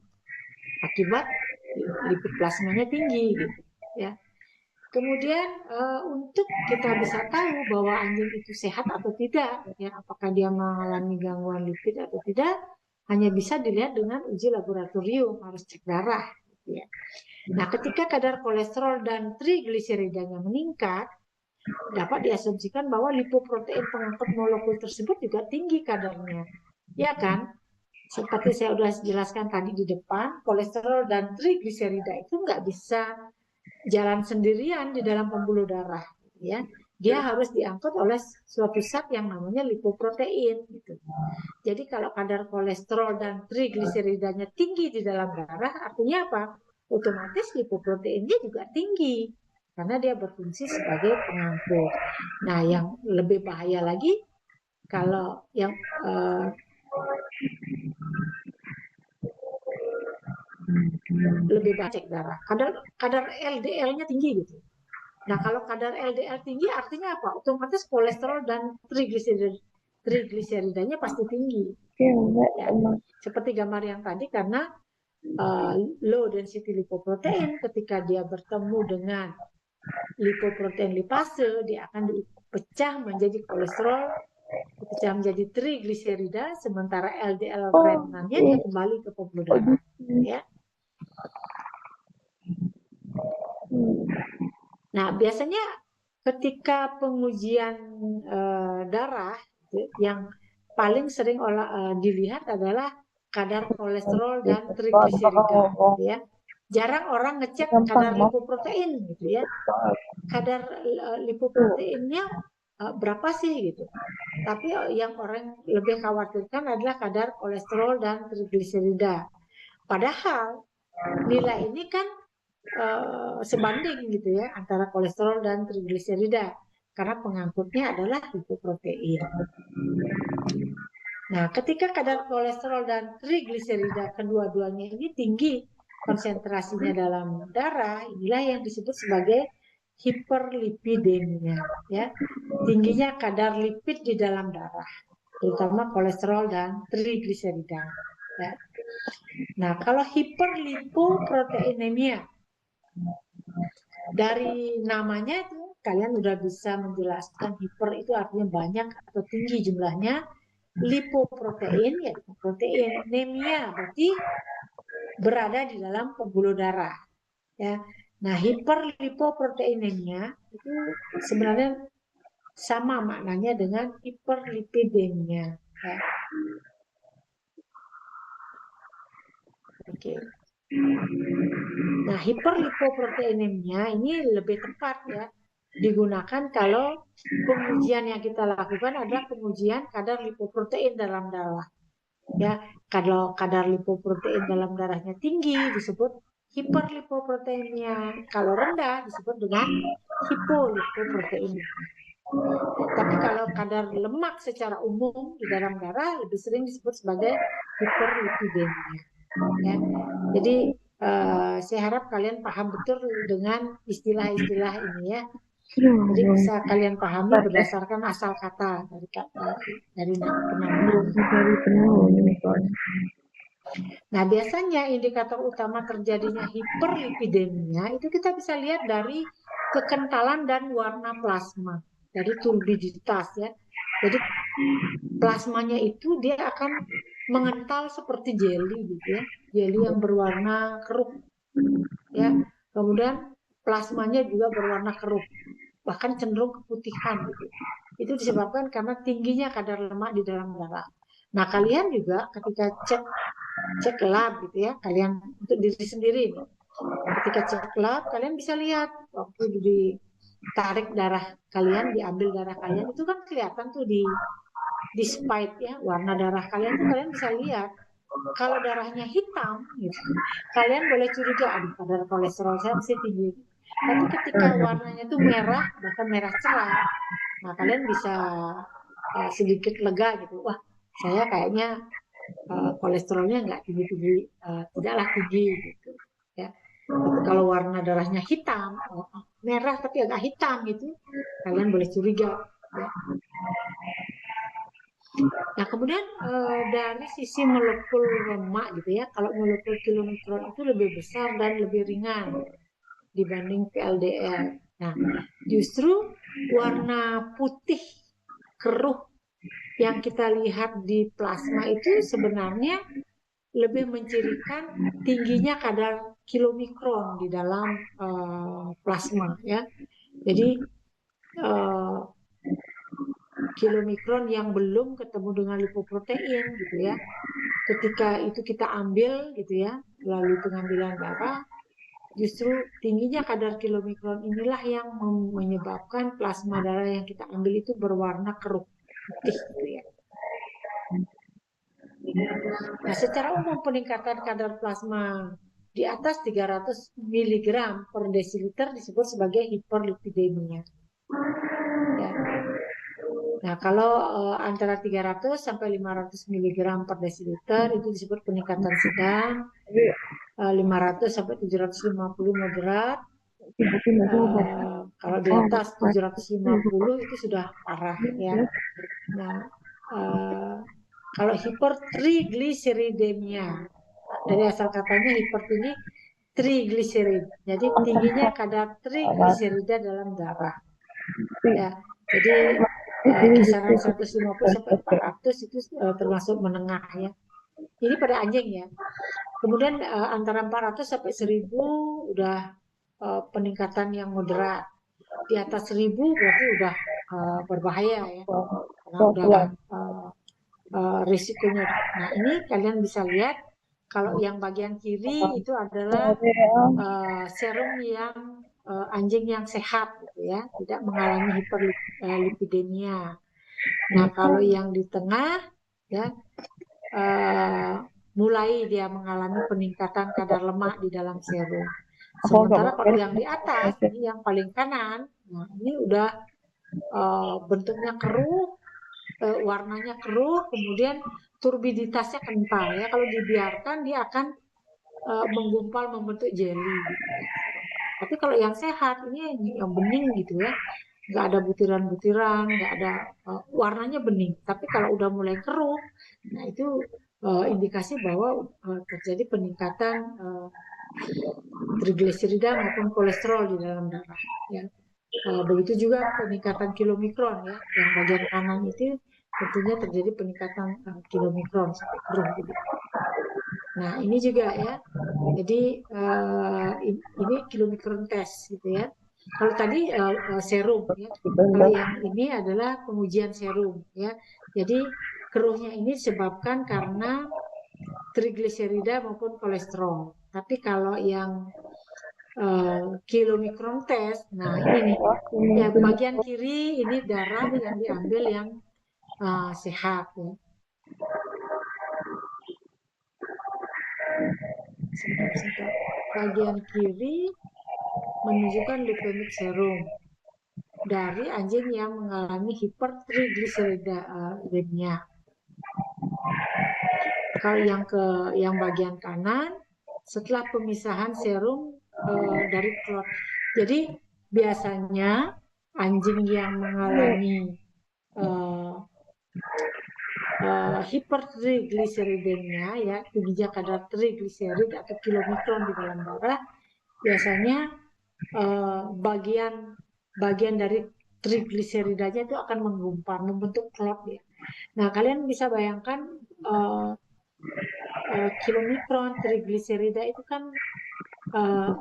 akibat lipid plasmanya tinggi gitu ya. Kemudian untuk kita bisa tahu bahwa anjing itu sehat atau tidak, ya, apakah dia mengalami gangguan lipid atau tidak, hanya bisa dilihat dengan uji laboratorium, harus cek darah. Gitu ya. Nah, ketika kadar kolesterol dan trigliseridanya meningkat, dapat diasumsikan bahwa lipoprotein pengangkut molekul tersebut juga tinggi kadarnya, ya kan? Seperti saya sudah jelaskan tadi di depan, kolesterol dan trigliserida itu nggak bisa jalan sendirian di dalam pembuluh darah, ya. Dia harus diangkut oleh suatu zat yang namanya lipoprotein gitu. Jadi kalau kadar kolesterol dan trigliseridanya tinggi di dalam darah, artinya apa? Otomatis lipoproteinnya juga tinggi karena dia berfungsi sebagai pengangkut. Nah, yang lebih bahaya lagi kalau yang lebih banyak darah, kadar LDL-nya tinggi gitu. Nah, kalau kadar LDL tinggi artinya apa? Otomatis kolesterol dan trigliseridanya pasti tinggi. Ya, seperti gambar yang tadi, karena low density lipoprotein ketika dia bertemu dengan lipoprotein lipase, dia akan dipecah menjadi kolesterol, dipecah menjadi trigliserida, sementara LDL remnantnya dia kembali ke pembuluh darah. Ya. Nah, biasanya ketika pengujian darah yang paling sering dilihat adalah kadar kolesterol dan trigliserida, ya. Jarang orang ngecek kadar lipoprotein gitu ya. Kadar lipoproteinnya berapa sih gitu. Tapi yang orang lebih khawatirkan adalah kadar kolesterol dan trigliserida. Padahal nilai ini kan sebanding gitu ya antara kolesterol dan trigliserida karena pengangkutnya adalah lipoprotein. Nah, ketika kadar kolesterol dan trigliserida kedua-duanya ini tinggi konsentrasinya dalam darah, inilah yang disebut sebagai hiperlipidemia, ya. Tingginya kadar lipid di dalam darah, terutama kolesterol dan trigliserida, ya. Nah, kalau hiperlipoproteinemia, dari namanya itu kalian udah bisa menjelaskan hiper itu artinya banyak atau tinggi jumlahnya, lipoprotein ya lipoprotein, anemia berarti berada di dalam pembuluh darah ya. Nah, hiperlipoproteinemia itu sebenarnya sama maknanya dengan hiperlipidemia ya. Oke. Nah, hiperlipoproteinemia ini lebih tepat ya digunakan kalau pengujian yang kita lakukan adalah pengujian kadar lipoprotein dalam darah. Ya, kalau kadar lipoprotein dalam darahnya tinggi disebut hiperlipoproteinemia, kalau rendah disebut dengan hipolipoproteinemia. Tapi kalau kadar lemak secara umum di dalam darah lebih sering disebut sebagai hiperlipidemia. Ya. Jadi saya harap kalian paham betul dengan istilah-istilah ini ya. Jadi bisa kalian pahami berdasarkan asal kata dari penamanya. Nah, biasanya indikator utama terjadinya hiperlipidemia itu kita bisa lihat dari kekentalan dan warna plasma, dari turbiditas ya. Jadi plasmanya itu dia akan mengental seperti jelly gitu ya, jelly yang berwarna keruh ya. Kemudian plasmanya juga berwarna keruh, bahkan cenderung keputihan gitu. Itu disebabkan karena tingginya kadar lemak di dalam darah. Nah, kalian juga ketika cek lab gitu ya, kalian untuk diri sendiri nih. Ketika cek lab, kalian bisa lihat waktu ditarik darah kalian, diambil darah kalian, itu kan kelihatan tuh di spike ya, warna darah kalian tuh kalian bisa lihat. Kalau darahnya hitam, gitu, kalian boleh curiga, aduh kadar kolesterol saya masih tinggi. Tapi ketika warnanya tuh merah, bahkan merah cerah, nah kalian bisa sedikit lega gitu. Wah, saya kayaknya kolesterolnya nggak tinggi-tinggi, tidaklah tinggi gitu ya. Tapi kalau warna darahnya hitam, merah tapi agak hitam gitu, kalian boleh curiga ya. Nah, kemudian dari sisi molekul lemak gitu ya, kalau molekul kilomikron itu lebih besar dan lebih ringan dibanding VLDL. Nah, justru warna putih keruh yang kita lihat di plasma itu sebenarnya lebih mencirikan tingginya kadar kilomikron di dalam plasma ya. Jadi kilomikron yang belum ketemu dengan lipoprotein gitu ya. Ketika itu kita ambil gitu ya, melalui pengambilan darah, justru tingginya kadar kilomikron inilah yang menyebabkan plasma darah yang kita ambil itu berwarna keruh putih gitu ya. Nah, secara umum peningkatan kadar plasma di atas 300 mg per desiliter disebut sebagai hiperlipidemia. Ya. Nah, kalau antara 300 sampai 500 mg per desiliter itu disebut peningkatan sedang, 500 sampai 750 moderat. Kalau di atas 750 itu sudah parah ya. Nah, kalau hipertrigliseridemia, dari asal katanya hiper ini trigliserid. Jadi tingginya kadar trigliserida dalam darah. Ya, jadi kisaran 150 sampai 400 itu termasuk menengah ya. Ini pada anjing ya. Kemudian antara 400 sampai 1000 udah peningkatan yang moderat. Di atas 1000 berarti udah berbahaya ya. Karena udah risikonya. Nah, ini kalian bisa lihat kalau yang bagian kiri itu adalah serum yang anjing yang sehat gitu ya, tidak mengalami hiperlipidemia. Nah, kalau yang di tengah ya mulai dia mengalami peningkatan kadar lemak di dalam serum. Sementara kalau yang di atas, ini yang paling kanan, nah ini udah bentuknya keruh, warnanya keruh, kemudian turbiditasnya kental ya. Kalau dibiarkan dia akan menggumpal membentuk jelly gitu ya. Tapi kalau yang sehat ini yang bening gitu ya, nggak ada butiran-butiran, nggak ada warnanya bening. Tapi kalau udah mulai keruh, nah itu indikasi bahwa terjadi peningkatan trigliserida maupun kolesterol di dalam darah. Ya. Begitu juga peningkatan kilomikron ya, yang bagian kanan itu tentunya terjadi peningkatan kilomikron sampai keruh gitu. Nah ini juga ya, jadi ini kilomikron test gitu ya. Kalau tadi serum ya, kalau yang ini adalah pengujian serum ya. Jadi keruhnya ini disebabkan karena trigliserida maupun kolesterol. Tapi kalau yang kilomikron test, nah ini nih, ya bagian kiri ini darah yang diambil yang sehat ya. Sebentar. Bagian kiri menunjukkan leukemik serum. dari anjing yang mengalami hipertrigliseridemia. Kalau yang bagian kanan setelah pemisahan serum dari clot. Jadi biasanya anjing yang mengalami hipertrigliseridemia, ya, tingginya kadar trigliserid atau kilomikron di dalam darah, biasanya bagian dari trigliseridanya itu akan menggumpal, membentuk clot ya. Nah, kalian bisa bayangkan kilomikron trigliserida itu kan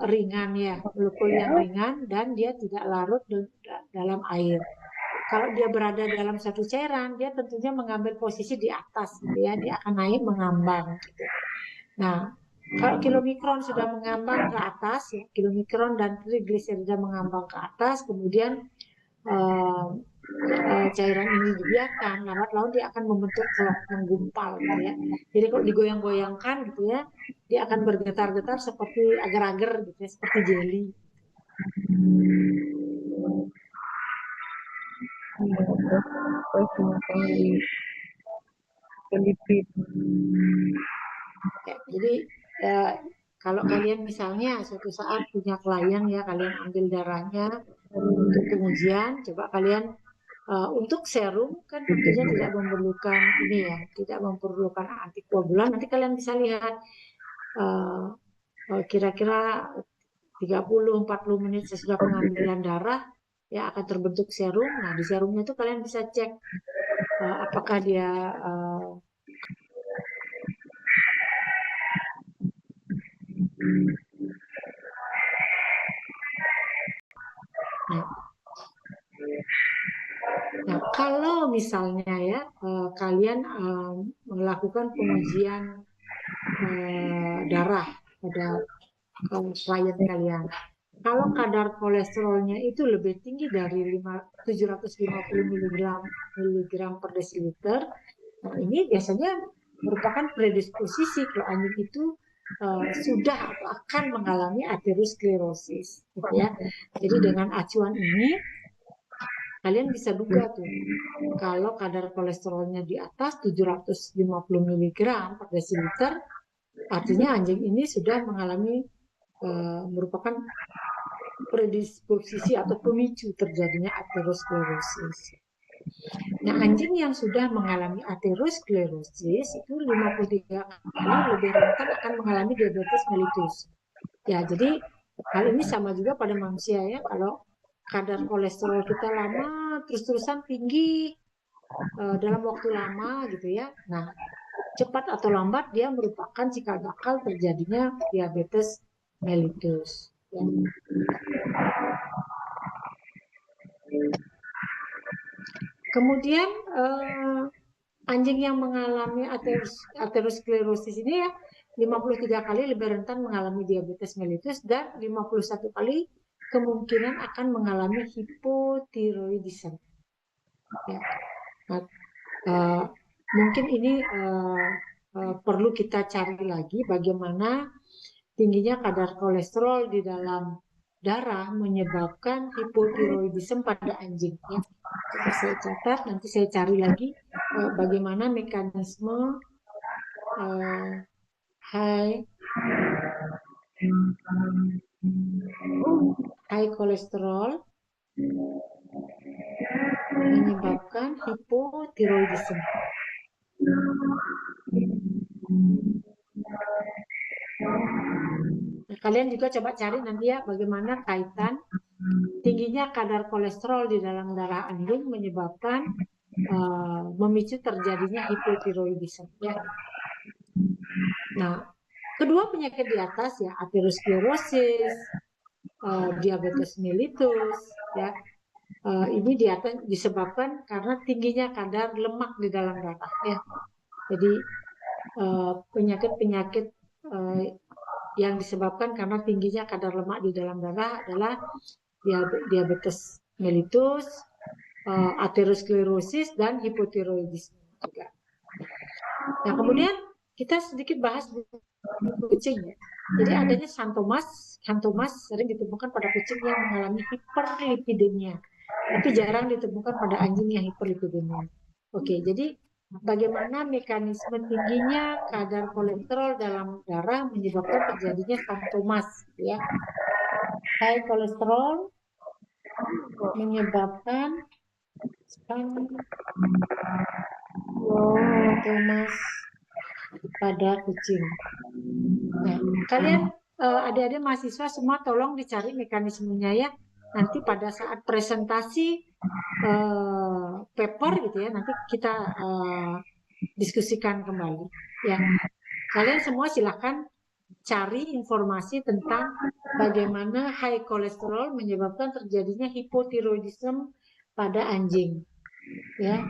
ringan ya, molekul yang ringan dan dia tidak larut dalam air. Kalau dia berada dalam satu cairan, dia tentunya mengambil posisi di atas, gitu ya, dia akan naik mengambang. Gitu. Nah, kalau kilomikron sudah mengambang ke atas, ya, kilomikron dan trigliserida mengambang ke atas, kemudian cairan ini dibiarkan, lambat laun dia akan membentuk clot, menggumpal, gitu ya. Jadi kalau digoyang-goyangkan, gitu ya, dia akan bergetar-getar seperti agar-agar, gitu ya, seperti jelly. Ya, jadi kalau kalian misalnya suatu saat punya klien ya, kalian ambil darahnya untuk pengujian, coba kalian untuk serum kan tentunya tidak memerlukan ini ya, tidak memerlukan antikoagulan. Nanti kalian bisa lihat kira-kira 30-40 menit sesudah pengambilan darah ya akan terbentuk serum. Nah, di serumnya itu kalian bisa cek apakah dia Nah, kalau misalnya ya kalian melakukan pengujian darah pada klien kalian, kalau kadar kolesterolnya itu lebih tinggi dari 750 mg per desiliter, nah ini biasanya merupakan predisposisi kalau anjing itu sudah atau akan mengalami aterosklerosis, gitu ya. Jadi dengan acuan ini kalian bisa duga tuh kalau kadar kolesterolnya di atas 750 mg per desiliter, artinya anjing ini sudah mengalami merupakan predisposisi atau pemicu terjadinya aterosklerosis. Nah, anjing yang sudah mengalami aterosklerosis itu 53 kali lebih rentan akan mengalami diabetes mellitus. Ya, jadi hal ini sama juga pada manusia ya. Kalau kadar kolesterol kita lama terus-terusan tinggi dalam waktu lama gitu ya. Nah, cepat atau lambat dia merupakan cikal bakal terjadinya diabetes mellitus. Ya. Kemudian anjing yang mengalami aterosklerosis ini ya 53 kali lebih rentan mengalami diabetes mellitus dan 51 kali kemungkinan akan mengalami hipotiroidisme. Ya. Nah, mungkin ini perlu kita cari lagi bagaimana tingginya kadar kolesterol di dalam darah menyebabkan hipotiroidisme pada anjing. Ya. Jadi saya catat, nanti saya cari lagi bagaimana mekanisme high kolesterol menyebabkan hipotiroidisme. Nah, kalian juga coba cari nanti ya bagaimana kaitan tingginya kadar kolesterol di dalam darah anjing menyebabkan memicu terjadinya hipotiroidisme. Ya. Nah, kedua penyakit di atas ya aterosklerosis, diabetes mellitus, ya ini disebabkan karena tingginya kadar lemak di dalam darah. Ya. Jadi penyakit-penyakit yang disebabkan karena tingginya kadar lemak di dalam darah adalah diabetes mellitus, aterosklerosis, dan hipotiroidisme juga. Nah, kemudian kita sedikit bahas kucing ya. Jadi adanya xanthomas sering ditemukan pada kucing yang mengalami hiperlipidemia. tapi jarang ditemukan pada anjing yang hiperlipidemia. Oke, jadi bagaimana mekanisme tingginya kadar kolesterol dalam darah menyebabkan terjadinya santomas, ya. High kolesterol menyebabkan santomas pada kucing. Nah, kalian adik-adik mahasiswa semua tolong dicari mekanismenya ya. Nanti pada saat presentasi paper gitu ya, nanti kita diskusikan kembali ya. Kalian semua silakan cari informasi tentang bagaimana high kolesterol menyebabkan terjadinya hipotiroidisme pada anjing ya.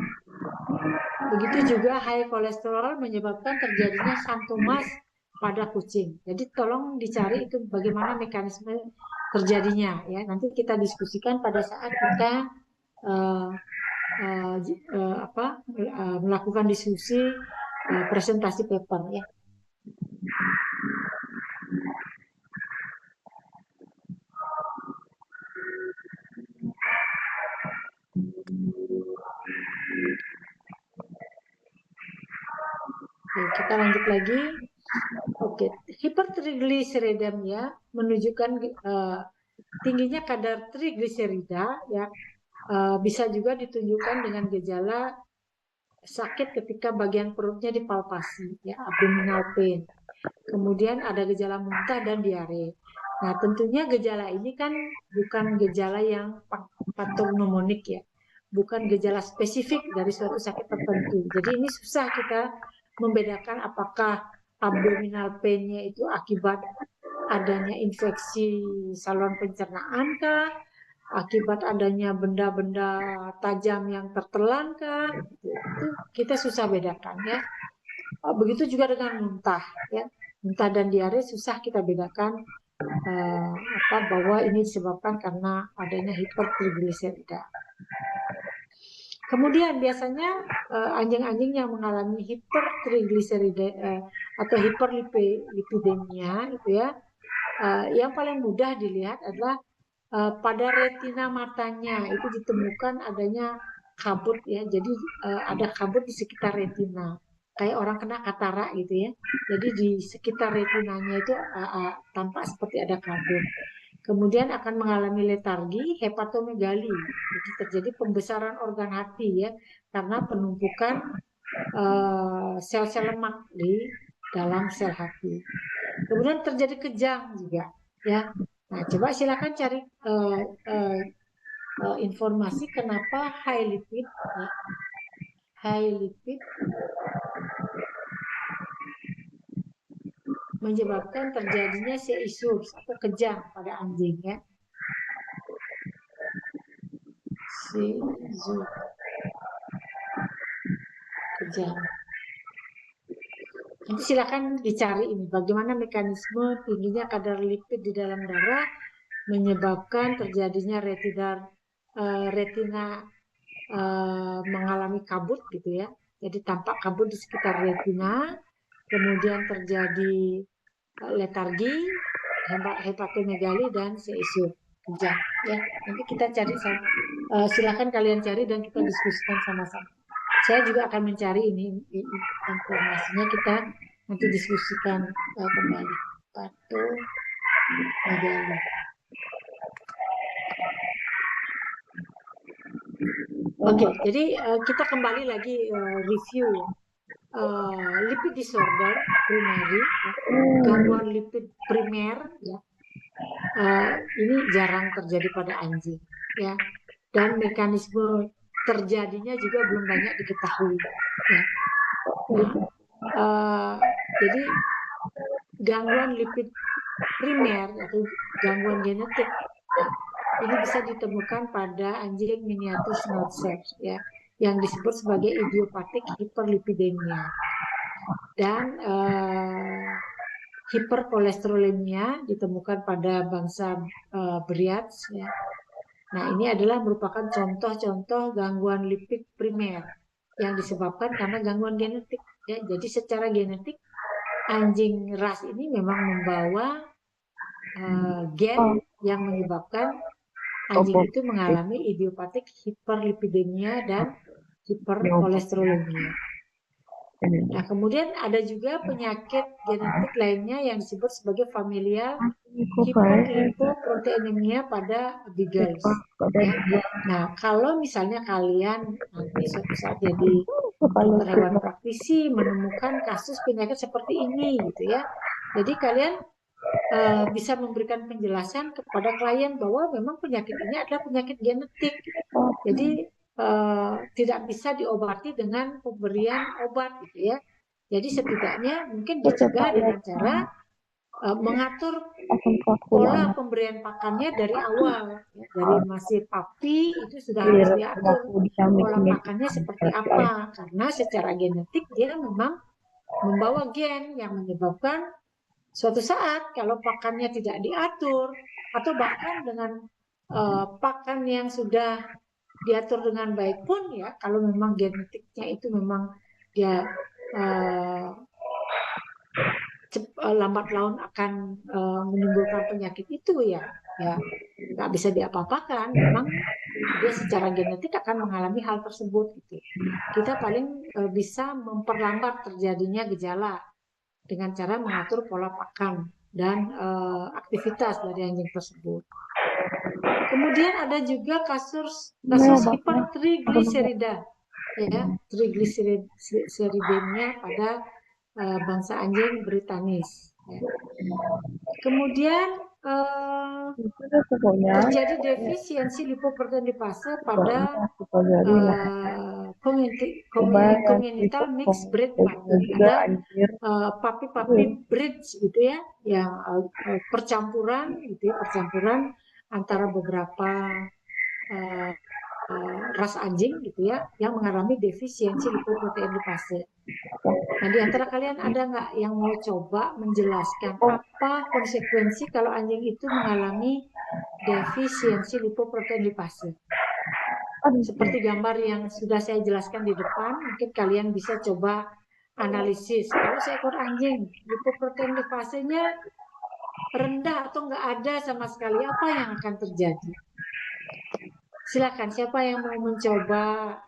Begitu juga high kolesterol menyebabkan terjadinya santomas pada kucing. Jadi tolong dicari itu bagaimana mekanisme terjadinya ya. Nanti kita diskusikan pada saat kita melakukan diskusi presentasi paper ya. Oke, kita lanjut lagi. Oke, hipertrigliseridemia menunjukkan tingginya kadar trigliserida ya. Bisa juga ditunjukkan dengan gejala sakit ketika bagian perutnya dipalpasi ya, abdominal pain. Kemudian ada gejala muntah dan diare. Nah, tentunya gejala ini kan bukan gejala yang patognomonik ya. Bukan gejala spesifik dari suatu sakit tertentu. Jadi ini susah kita membedakan apakah abdominal pain-nya itu akibat adanya infeksi saluran pencernaan kah, akibat adanya benda-benda tajam yang tertelan kah, itu kita susah bedakan ya. Begitu juga dengan muntah ya, muntah dan diare susah kita bedakan bahwa ini disebabkan karena adanya hipertrigliserida. Kemudian biasanya anjing-anjing yang mengalami hipertrigliserida atau hiperlipidemia itu ya, yang paling mudah dilihat adalah pada retina matanya itu ditemukan adanya kabut ya, jadi ada kabut di sekitar retina, kayak orang kena katarak gitu ya. Jadi di sekitar retinanya itu tampak seperti ada kabut. Kemudian akan mengalami letargi, hepatomegali. Jadi terjadi pembesaran organ hati ya, karena penumpukan sel-sel lemak di dalam sel hati. Kemudian terjadi kejang juga ya. Nah, coba silakan cari informasi kenapa high lipid menyebabkan terjadinya seizures atau kejang pada anjing ya. Seizures, kejang. Nanti silakan dicari ini bagaimana mekanisme tingginya kadar lipid di dalam darah menyebabkan terjadinya retina mengalami kabut gitu ya. Jadi tampak kabut di sekitar retina, kemudian terjadi letargi, hepatomegali dan seizure, kejang ya. Nanti kita cari silakan kalian cari dan kita diskusikan sama-sama. Saya juga akan mencari ini informasinya, kita nanti diskusikan kembali. Hepatomegali. Oke, jadi kita kembali lagi review lipid disorder primary, gangguan lipid primer ya. Ini jarang terjadi pada anjing ya, dan mekanisme terjadinya juga belum banyak diketahui ya. Jadi gangguan lipid primer atau gangguan genetik ini bisa ditemukan pada anjing miniatur Schnauzer ya, yang disebut sebagai idiopatik hiperlipidemia dan hiperkolesterolemia ditemukan pada bangsa Briats ya. Nah, ini adalah merupakan contoh-contoh gangguan lipid primer yang disebabkan karena gangguan genetik ya. Jadi secara genetik anjing ras ini memang membawa gen yang menyebabkan anjing itu mengalami idiopatik hiperlipidemia dan hiperkolesterolemia. Nah, kemudian ada juga penyakit genetik lainnya yang disebut sebagai familial hiperlipoproteinemia pada beagles. Ya. Nah, kalau misalnya kalian nanti suatu saat jadi dokter hewan praktisi menemukan kasus penyakit seperti ini, gitu ya. Jadi kalian bisa memberikan penjelasan kepada klien bahwa memang penyakit ini adalah penyakit genetik. Jadi tidak bisa diobati dengan pemberian obat, gitu ya. Jadi setidaknya mungkin dicegah dengan cara mengatur pola pemberian pakannya dari awal, ya. Dari masih papi itu sudah harus diatur pola makannya seperti apa, karena secara genetik dia memang membawa gen yang menyebabkan suatu saat kalau pakannya tidak diatur atau bahkan dengan pakan yang sudah diatur dengan baik pun, ya, kalau memang genetiknya itu memang dia lambat laun akan menimbulkan penyakit itu, ya nggak bisa diapa-apakan. Memang dia secara genetik akan mengalami hal tersebut, gitu. Kita paling bisa memperlambat terjadinya gejala dengan cara mengatur pola pakan dan aktivitas dari anjing tersebut. Kemudian ada juga kasus hipertrigliserida, ya, trigliseridemia pada bangsa anjing Britanis. Ya. Kemudian terjadi defisiensi lipoprotein lipase pada congenital mixed breed puppy. Ada papi-papi breeds, gitu ya, yang percampuran, gitu ya, percampuran antara beberapa ras anjing, gitu ya, yang mengalami defisiensi lipoprotein lipase. Nah, di antara kalian ada nggak yang mau coba menjelaskan apa konsekuensi kalau anjing itu mengalami defisiensi lipoprotein lipase? Seperti gambar yang sudah saya jelaskan di depan, mungkin kalian bisa coba analisis. Kalau seekor anjing lipoprotein lipasenya rendah atau nggak ada sama sekali, apa yang akan terjadi? Silakan, siapa yang mau mencoba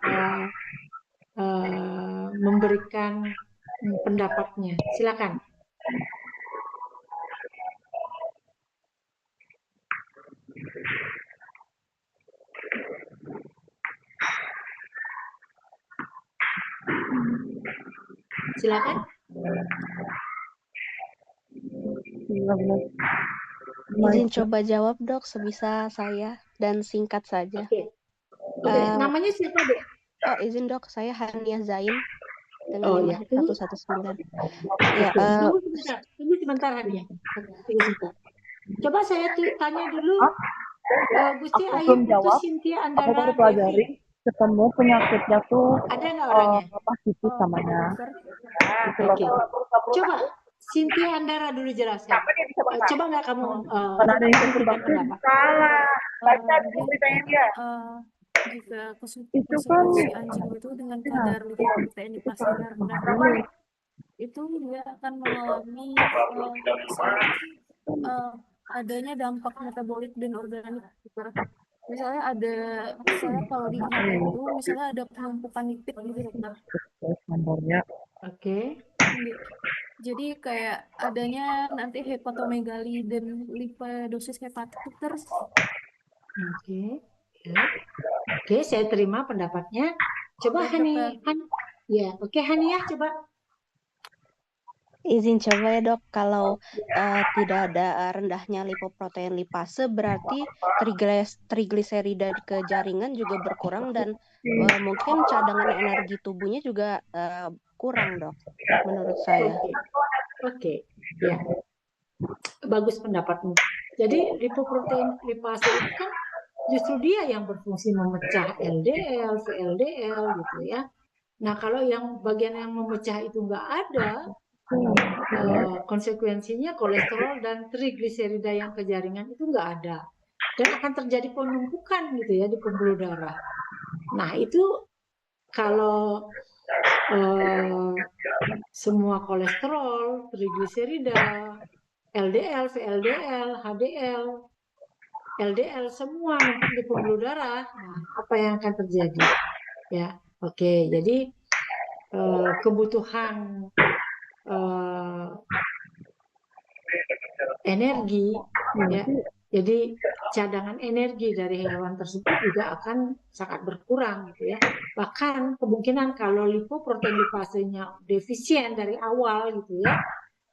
memberikan pendapatnya? Silakan. Silakan. Izin coba jawab, Dok, sebisa saya dan singkat saja. Oke. Namanya siapa, Dek? Oh, izin, Dok, saya Hania Zain dengan nomor 119. Ya, tunggu sebentar, Hania. Tunggu sebentar. Coba saya tanya dulu, Gusti Ayu Putu Cynthia Andara Devi. Ketemu penyakitnya tuh ada nggak orangnya? Positif namanya. Oke. Coba Cynthia Andara dulu jelaskan. Coba nggak kamu ada yang berikan pendapat? Salah. Baca dulu beritanya dia. Jika konsumsi anjing itu dengan kadar lipoprotein lipasenya rendah, itu dia akan mengalami adanya dampak metabolik dan organik. Misalnya kalau di mata itu misalnya ada penumpukan lipid gitu, dokter. Nomornya. Oke. Jadi kayak adanya nanti hepatomegali dan lipidosis hepatik, dokter. Oke. Oke, saya terima pendapatnya. Coba Hani. Ya, oke Hania, coba. Izin coba ya, Dok. Kalau tidak ada rendahnya lipoprotein lipase, berarti trigliserida ke jaringan juga berkurang dan mungkin cadangan energi tubuhnya juga kurang, Dok, menurut saya. Oke. Ya. Bagus pendapatmu. Jadi lipoprotein lipase itu kan justru dia yang berfungsi memecah LDL, VLDL, gitu ya. Nah, kalau yang bagian yang memecah itu nggak ada, konsekuensinya kolesterol dan trigliserida yang ke jaringan itu nggak ada, dan akan terjadi penumpukan, gitu ya, di pembuluh darah. Nah, itu kalau semua kolesterol, trigliserida, LDL, VLDL, HDL LDL semua numpuk di pembuluh darah. Nah, apa yang akan terjadi? Ya, oke. Jadi kebutuhan energi, ya. Jadi cadangan energi dari hewan tersebut juga akan sangat berkurang, gitu ya. Bahkan kemungkinan kalau lipoprotein lipasenya defisien dari awal, gitu ya,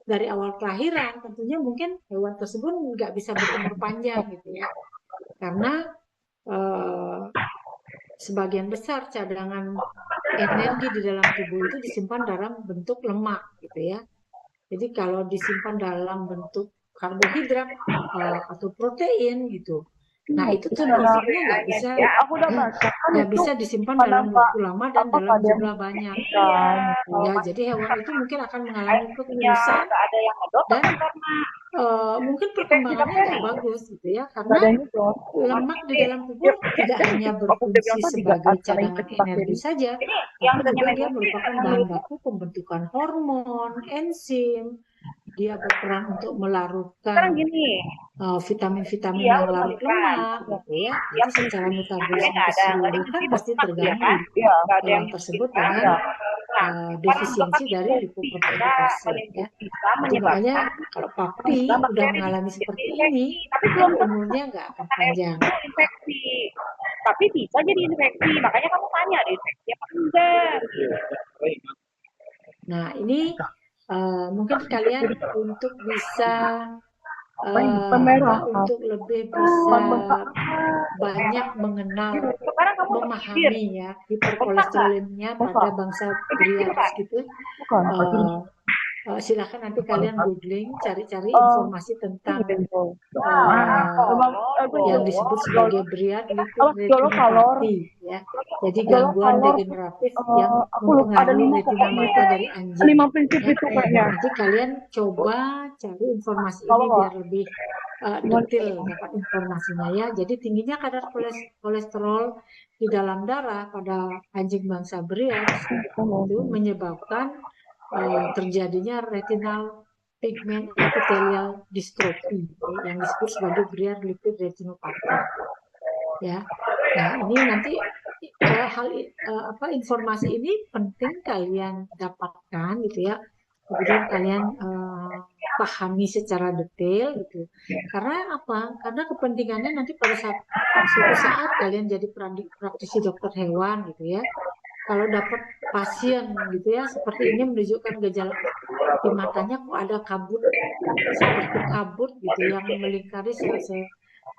dari awal kelahiran, tentunya mungkin hewan tersebut nggak bisa berumur panjang, gitu ya, karena sebagian besar cadangan energi di dalam tubuh itu disimpan dalam bentuk lemak, gitu ya. Jadi kalau disimpan dalam bentuk karbohidrat atau protein gitu, nah itu tuh lemaknya nggak bisa Aku udah baca kan nggak itu bisa disimpan pada dalam waktu lama dan apa dalam pada jumlah banyak. Ya, jadi hewan itu mungkin akan mengalami kekurusan dan mungkin perkembangannya nggak bagus gitu ya, karena lemak di dalam tubuh tidak hanya berfungsi sebagai cadangan energi saja, tapi juga dia merupakan bahan baku pembentukan hormon, enzim. Dia berperan untuk melarutkan vitamin-vitamin yang larut lemak, gitu ya. Jadi secara metabolisme keseluruhan pasti terganggu hewan tersebut dengan defisiensi dari lipoprotein lipase, ya. Jadi makanya kalau papi udah mengalami seperti ini, kan umurnya nggak akan panjang. Tapi bisa jadi infeksi, makanya kamu tanya ada infeksi apa enggak. Nah, ini mungkin kalian untuk bisa untuk lebih bisa banyak mengenal, memahami ya hiperkolesterolemia pada bangsa Briars gitu. Silakan nanti kalian googling, cari-cari informasi tentang yang disebut sebagai Briard lipid retinopathy, ya. Jadi gangguan degeneratif yang mempengaruhi retina mata dari anjing. Ya. Nanti kalian coba cari informasi ini biar lebih detail dapat informasinya ya. Jadi tingginya kadar kolesterol di dalam darah pada anjing bangsa Briars itu menyebabkan terjadinya retinal pigment epithelial dystrophy yang disebut sebagai Briard lipid retinopathy. Ya, nah ini nanti informasi ini penting kalian dapatkan gitu ya. Kemudian kalian pahami secara detail gitu. Karena apa? Karena kepentingannya nanti pada suatu saat kalian jadi praktisi dokter hewan gitu ya. Kalau dapat pasien gitu ya seperti ini menunjukkan gejala di matanya kok ada kabut seperti kabut gitu yang melingkari sel-sel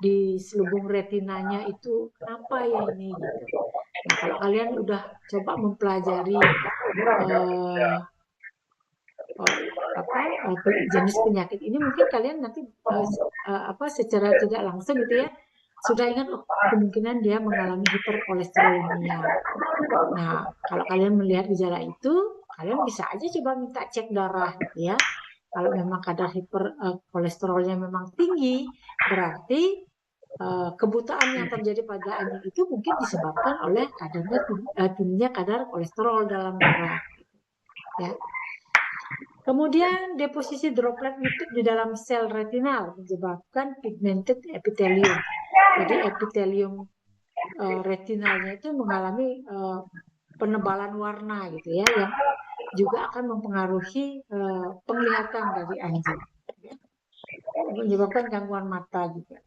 di selubung retinanya itu, kenapa ya ini gitu. Nah, kalau kalian udah coba mempelajari jenis penyakit ini, mungkin kalian nanti secara tidak langsung gitu ya sudah ingat kemungkinan dia mengalami hiperkolesterolemia. Nah, kalau kalian melihat gejala itu, kalian bisa aja coba minta cek darah gitu ya. Kalau memang kadar hiperkolesterolnya memang tinggi, berarti kebutaan yang terjadi pada anjing itu mungkin disebabkan oleh tingginya kadar kolesterol dalam darah. Ya. Kemudian deposisi droplet lipid di dalam sel retinal menyebabkan pigmented epithelium. Jadi epithelium retinalnya itu mengalami penebalan warna gitu ya, yang juga akan mempengaruhi penglihatan dari anjing, menyebabkan gangguan mata juga.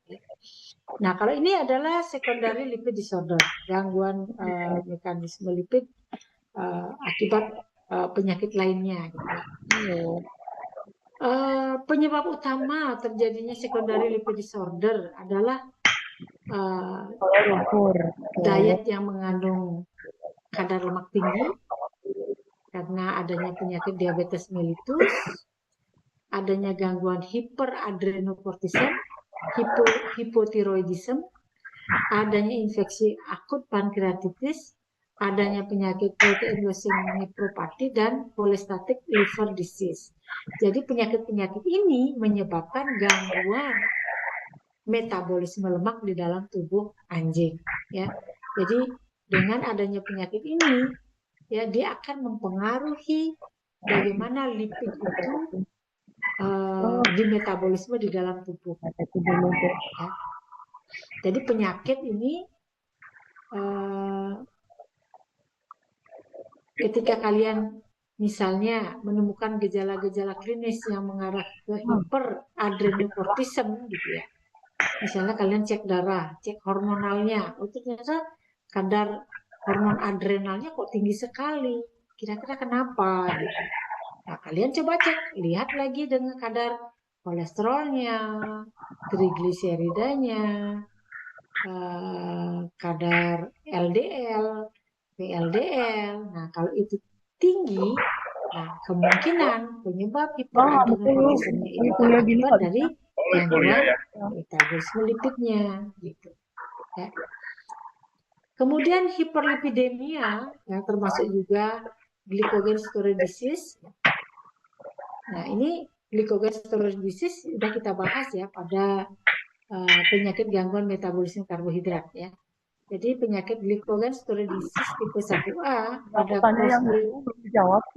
Nah, kalau ini adalah secondary lipid disorder, gangguan mekanisme lipid akibat penyakit lainnya. Gitu. Penyebab utama terjadinya secondary lipid disorder adalah diet yang mengandung kadar lemak tinggi, karena adanya penyakit diabetes mellitus, adanya gangguan hiperadrenokortisem, hipotiroidisme, adanya infeksi akut pankreatitis, adanya penyakit protein leucemia nephropathy, dan cholestatic liver disease. Jadi penyakit-penyakit ini menyebabkan gangguan metabolisme lemak di dalam tubuh anjing. Ya, jadi dengan adanya penyakit ini, ya dia akan mempengaruhi bagaimana lipid itu di metabolisme di dalam tubuh. Ya. Jadi penyakit ini ketika kalian misalnya menemukan gejala-gejala klinis yang mengarah ke hiperadrenokortisem gitu ya. Misalnya kalian cek darah, cek hormonalnya, oh ternyata kadar hormon adrenalnya kok tinggi sekali. Kira-kira kenapa gitu. Nah, kalian coba cek, lihat lagi dengan kadar kolesterolnya, trigliseridanya, kadar LDL, VLDL. Nah, kalau itu tinggi, nah kemungkinan penyebab hiperadrenokortisemnya itu akibat dari gangguan metabolisme lipidnya, gitu. Ya. Kemudian hiperlipidemia, yang termasuk juga glycogen storage disease. Nah, ini glycogen storage disease sudah kita bahas ya pada penyakit gangguan metabolisme karbohidrat ya. Jadi penyakit glycogen storage disease tipe 1A pada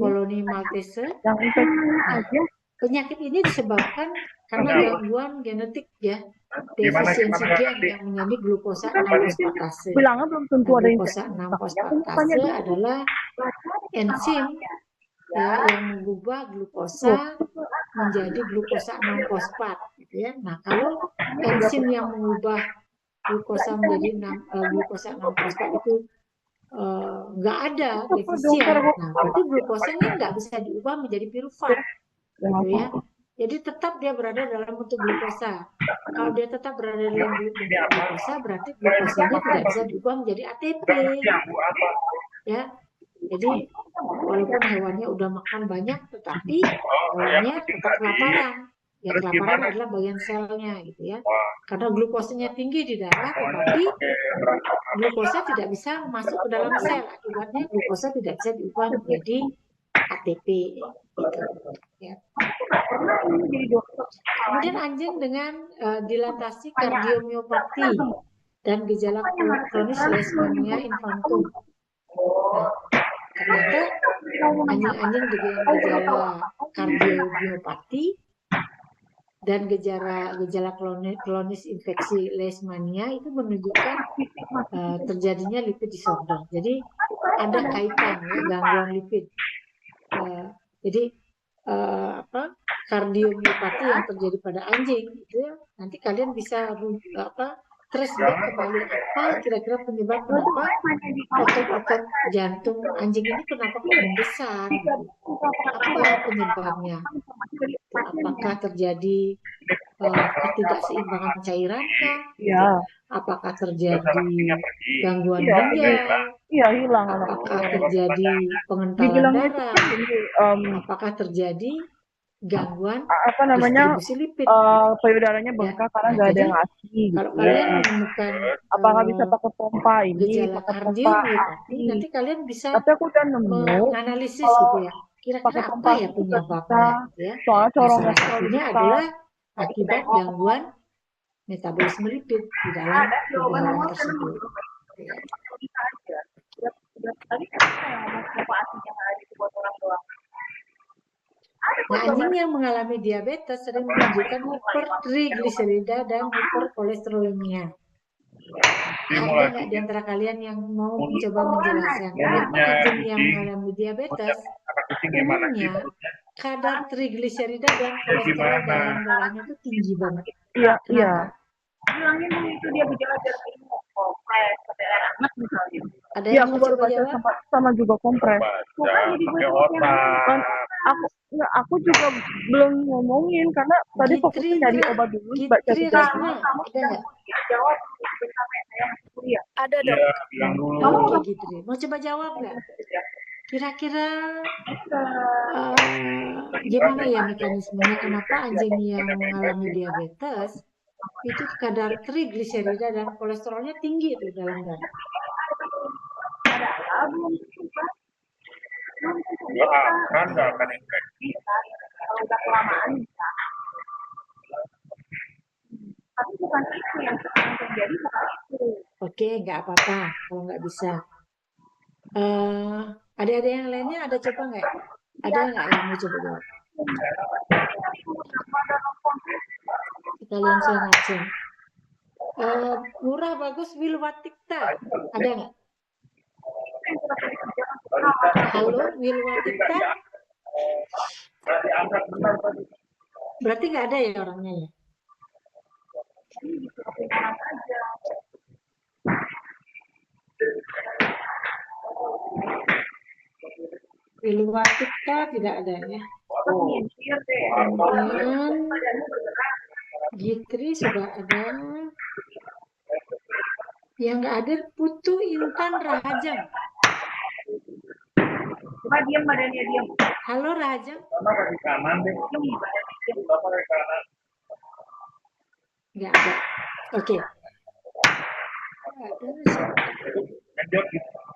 koloni maltese. Nah, penyakit ini disebabkan karena gangguan genetik ya, defisiensi gen yang menjadi glukosa 6-fosfatase. Glukosa 6-fosfatase adalah enzim ya yang mengubah glukosa menjadi glukosa 6-fosfat gitu ya. Nah, kalau enzim yang mengubah glukosa menjadi glukosa 6-fosfat itu nggak ada, defisien, nah berarti glukosanya nggak bisa diubah menjadi pirufat gitu ya. Jadi tetap dia berada dalam bentuk glukosa. Kalau dia tetap berada dalam bentuk glukosa, berarti glukosanya tidak bisa diubah menjadi ATP ya. Jadi walaupun hewannya udah makan banyak, tetapi hewannya tetap kelaparan. Ya kelaparan adalah bagian selnya gitu ya. Karena glukosanya tinggi di darah, tetapi glukosa tidak bisa masuk ke dalam sel. Akibatnya glukosa tidak bisa diubah menjadi ATP gitu. Ya. Kemudian anjing dengan dilatasi kardiomiopati dan gejala kronis leishmania infantum. Nah, ternyata anjing-anjing dengan gejala kardiomiopati dan gejala kronis infeksi leishmania itu menunjukkan terjadinya lipid disorder. Jadi ada kaitan ya, gangguan lipid. Jadi kardiomiopati yang terjadi pada anjing itu ya, nanti kalian bisa trace back kembali apa kira-kira penyebab kenapa otot-otot jantung anjing ini kenapa kok membesar gitu. Apa penyebabnya? Apakah terjadi ketidakseimbangan cairan kah? Iya. Apakah terjadi gangguan ginjal? Hilang. Apakah terjadi pengentalan darah? Apakah terjadi gangguan distribusi lipid? Payudaranya bengkak karena nggak ada yang ngasih. Kalau kalian menemukan apakah bisa pakai pompa ini? Gejala kardiomiopati, nanti kalian bisa Tapi aku udah nemu menganalisis gitu ya. Kira-kira apa ya penyebabnya? Ya. Salah satunya adalah akibat gangguan metabolisme lipid di dalam tubuh hewan tersebut. Ya. Nah, anjing yang mengalami diabetes sering menunjukkan hipertrigliserida dan hiperkolesterolemia. Ada nggak di antara kalian yang mau mencoba menjelaskan kenapa anjing yang mengalami diabetes umumnya kadar trigliserida dan kolesterol dalam darahnya itu tinggi banget? Iya. Bilangin itu dia gejala dari kompres pada anak misalnya. Ada yang mau coba jawab? Sama juga kompres. Pakai otak. Aku juga belum ngomongin karena tadi fokusnya dari obat dulu. Gitri Rasna, ada nggak? Jawab sampai saya masih kuliah. Ada dong. Iya, bilang dulu. Oke, Gitri. Mau coba jawab nggak? Kira-kira gimana ya mekanismenya kenapa anjing yang mengalami diabetes itu kadar trigliserida dan kolesterolnya tinggi itu dalam darah? Nggak akan infeksi. Kalau udah kelamaan bisa. Tapi bukan itu yang terjadi, bukan itu. Oke, nggak apa-apa kalau nggak bisa. Ada yang lainnya ada coba nggak? Ada nggak yang mau coba jawab? Kita langsung. Murah bagus Wilwatikta, ada nggak? Halo Wilwatikta, berarti nggak ada ya orangnya ya? Wilwatikta tidak ada ya. Kemudian Gitri sudah ada. Yang nggak ada Putu Intan Rahajang. Coba diam badannya diam. Halo Rahajang. Di kanan deh. Bapak di kanan. Nggak ada. Oke. Ada siapa? Ngejot